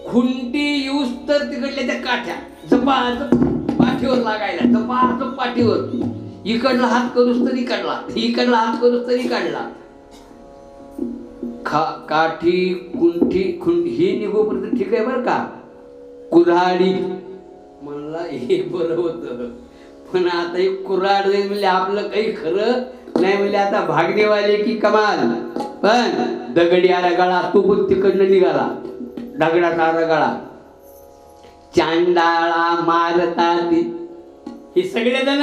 खुंटी यूज तर तिकडल्या त्या काठ्या झपाझप पाठीवर लागायला, झपाझप पाठीवर, इकडला हात करूस तरी काढला, इकडला हात करूस तरी काढला. काठी, कुंठी, ही निघोपर्यंत ठीक आहे बरं का. कुऱ्हाडी म्हणला हे बरं होतं, पण आता एक कुऱ्हाड जाईल म्हणजे आपलं काही खरं नाही. म्हणजे आता भागणेवाले की कमाल. पण दगडी आरगळा तो पण तिकडनं निघाला, दगडाचा आरगळा. चांडाळा मारतात हे सगळे जण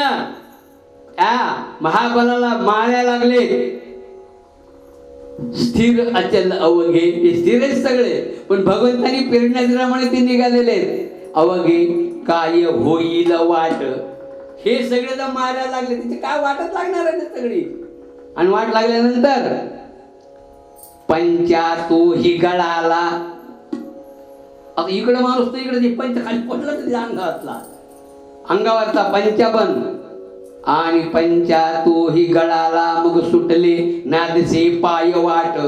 महाबलाला मारायला लागले. स्थिर अचल अवघे, हे स्थिर आहेत सगळे, पण भगवंतानी प्रेरणा दिल्यामुळे ते निघालेले आहेत. अवघे काय होईल वाट, हे सगळे जर मारायला लागले, तिथे काय वाटच लागणार आहे सगळी. आणि वाट लागल्यानंतर पंचा तो ही गळाला. आता इकडे माणूस तर इकडे पंच खाली पडला तरी अंगावरला, अंगावरचा पंचाबन आणि पंचा तो ही गळाला. मग सुटले नादसे पाय वाट.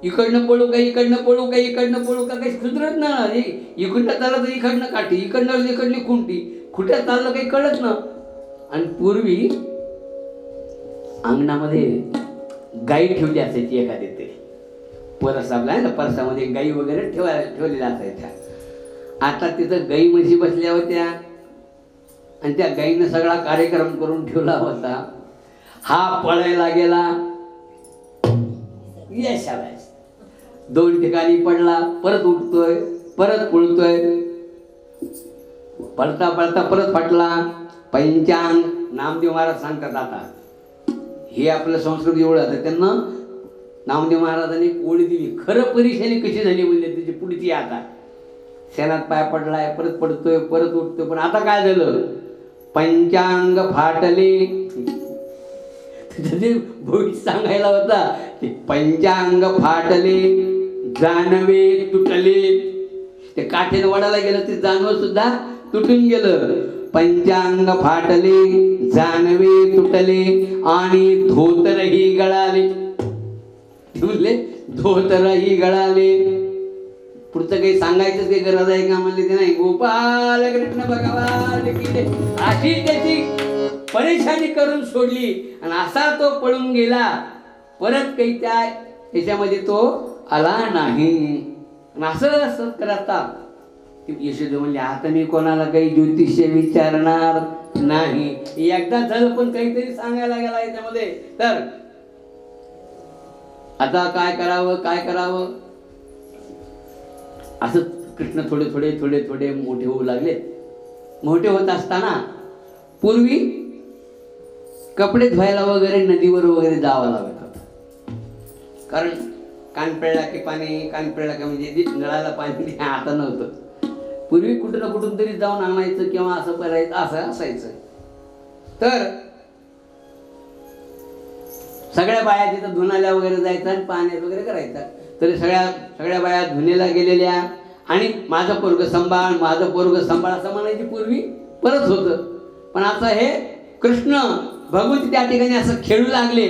इकडनं पळू का, इकडनं पळू का, इकडनं पळू का, काही सुधरत ना. इकडनं चाललं तर इकडनं काठी, इकडली खुंटी, कुठे चाललं काही कळत ना. आणि पूर्वी अंगणामध्ये गाई ठेवली असायची, एखादी ते परस आपला आहे ना, परसामध्ये गाई वगैरे ठेवलेल्या असायच्या. आता तिथं गाई म्हशी बसल्या होत्या आणि त्या गाईनं सगळा कार्यक्रम करून ठेवला होता. हा पळायला गेला, यशाला 2 ठिकाणी पडला, परत उठतोय, परत पळतोय, पळता पळता परत फाटला. पंचांग नामदेव महाराज सांगतात. आता हे आपलं संस्कृत एवढं होतं, त्यांना नामदेव महाराजांनी ओळी दिली. खरं परीक्षेने कशी झाली म्हणजे त्याची पुढची. आता शेणात पाय पडलाय, परत पडतोय, परत उठतोय, पण आता काय झालं, पंचांग फाटले. भविष्य सांगायला होता, पंचांग फाटले, जानवे तुटले. ते काठेने वडाला गेलं, ते जानव सुद्धा तुटून गेलं. पंचांग फाटले, जानवे तुटले आणि धोतरही गळाले. म्हणले धोतरही गळाले. पुढचं काही सांगायचं काही गरज आहे का म्हणले ते नाही. गोपाल कृष्ण भगवान की अशी त्याची परेशानी करून सोडली आणि असा तो पळून गेला. परत काही त्याच्यामध्ये तो आला नाही. असं करता यशोदा म्हणले आता मी कोणाला काही ज्योतिष्य विचारणार नाही. एकदा झालं पण काहीतरी सांगायला गेला याच्यामध्ये. तर आता काय करावं काय करावं असं कृष्ण थोडे थोडे थोडे थोडे मोठे होऊ लागले. मोठे होत असताना पूर्वी कपडे धुवायला वगैरे नदीवर वगैरे जावं लागत होतं. कारण कान पिळला की पाणी, कान पिळला की म्हणजे नळाला पाणी आता नव्हतं. पूर्वी कुठं ना कुठून तरी जाऊन आणायचं किंवा असं करायचं असं असायचं. तर सगळ्या बाया तिथं धुण्याला वगैरे जायचं आणि पाण्यात वगैरे करायचं. तर सगळ्या बाया धुण्याला गेलेल्या आणि माझं पोरग संभाळ असं म्हणायची पूर्वी परत होतं. पण आता हे कृष्ण भगवंत त्या ठिकाणी असं खेळू लागले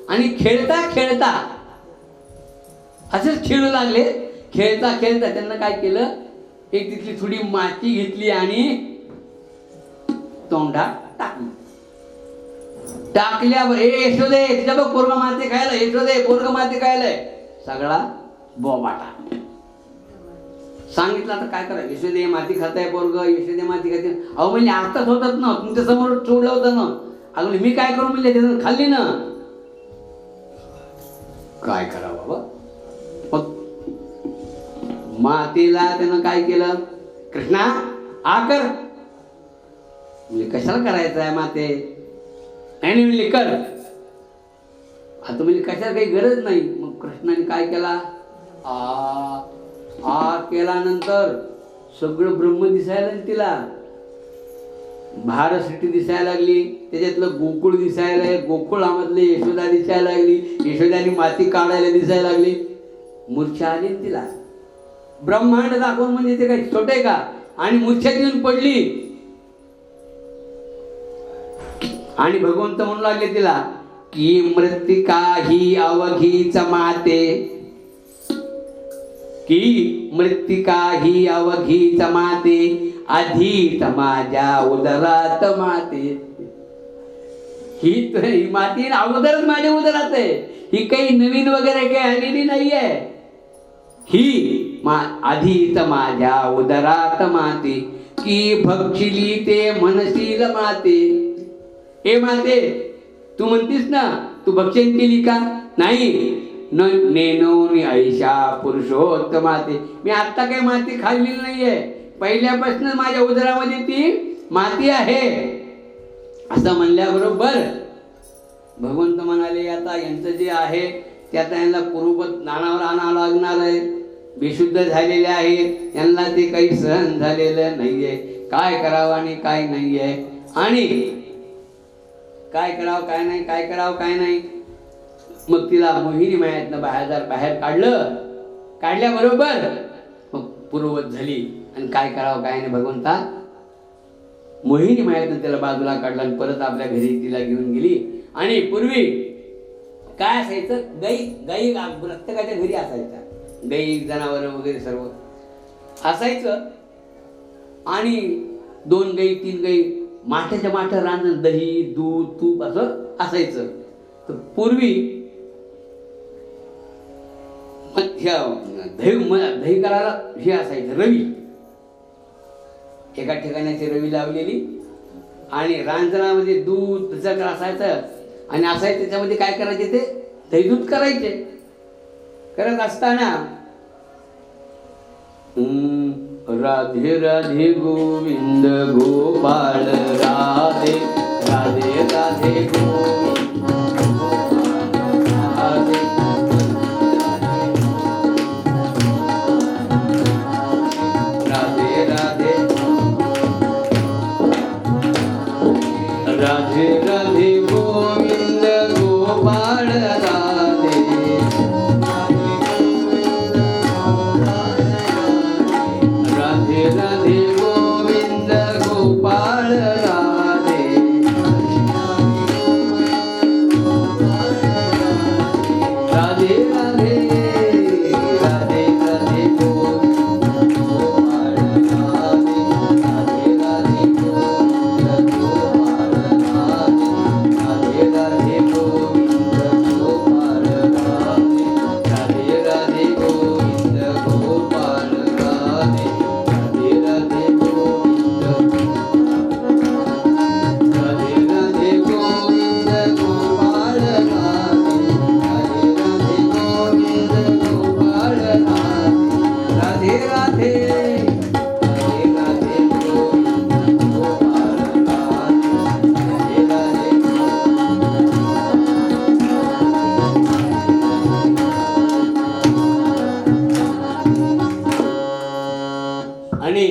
आणि खेळता खेळता असेच खेळू लागले. खेळता खेळता त्यांना काय केलं, एक तिथली थोडी माती घेतली आणि तोंडात टाकल्यावर यशोदे तिच्या बघ पोरग माती खायला, यशोदे पोरग माती खायलाय. सगळा बोबाटा सांगितलं. आता काय करा, यशोदे माती खाताय पोरग, यशोदे माती खाते. अहो म्हणजे आताच होतात ना, तुमच्या समोर चोडलं होतं ना. अगं मी काय करू म्हणले, त्यानं खाल्ली ना. काय करा बाबा. मातीला त्यानं काय केलं, कृष्णा आकर म्हणजे कशाला करायचं आहे माते, नाही म्हणले कर. आता म्हणजे कशाला काही गरज नाही. मग कृष्णाने काय केला, आ केल्यानंतर सगळं ब्रह्म दिसायला तिला. भारसृष्टी दिसायला लागली, त्याच्यातलं गोकुळ दिसायला, गोकुळामधले यशोदा दिसायला लागली, यशोदानी माती काढायला दिसायला लागली. मूर्छा आली तिला. ब्रह्मांड दाखवून म्हणजे ते काही छोटे का, आणि मूर्छा येऊन पडली. आणि भगवंत म्हणू लागले तिला की मृत्तिका ही अवघीच माते, की मृत्तिका ही अवघीच माते, आधीच माझ्या उदरात माते. ही माती अगोदरच माझ्या उदरात आहे. ही काही नवीन वगैरे काही आलेली नाहीये. ही आधीच माझ्या उदरात माते, की भक्षिली ते म्हणशील माते. हे माते तू म्हणतीस ना, तू भक्षण केली का, नाही. नेनोनी ऐशा पुरुषोत्तमाते, मी आत्ता काही माती खाल्लेली नाहीये, पहिल्यापासून माझ्या उदरामध्ये ती माती आहे. असं म्हणल्याबरोबर भगवंत म्हणाले आता यांचं जे आहे ते आता यांना पूर्वपद ज्ञानावर आणावं लागणार आहे. बेशुद्ध झालेले आहेत, यांना ते काही सहन झालेलं नाहीये. काय करावं आणि काय नाहीये, आणि काय करावं काय नाही, काय करावं काय नाही. मग तिला मोहिनी मायातनं बाहेर काढलं. काढल्याबरोबर मग पूर्ववत झाली. आणि काय करावं काय नाही, भगवंता मोहिनी मायातनं त्याला बाजूला काढला आणि परत आपल्या घरी तिला घेऊन गेली. आणि पूर्वी काय असायचं, गाई प्रत्येकाच्या घरी असायच्या, गाई जनावर वगैरे सर्व असायचं. आणि 2 गाई 3 गाई, माठ्याच्या माठ्या रांजण, दही दूध तूप असं असायचं. तर पूर्वी दही करायला हे असायचं रवी, एका ठिकाणी रवी लावलेली, आणि रांजणामध्ये दूध जग असायचं. आणि असायचं त्याच्यामध्ये काय करायचे, ते दही दूध करायचे. करत असताना राधे राधे गोविंद गोपाळ राधे राधे राधे गोविंद राधे राधे राधे राधे राधे गोविंद गोपाळ राधे राधे राधे गोविंद गोपाळ राधे राधे राधे राधे राधे गोविंद गोपाळ राधे राधे राधे गोविंद गोपाळ राधे राधे राधे गोविंद आणि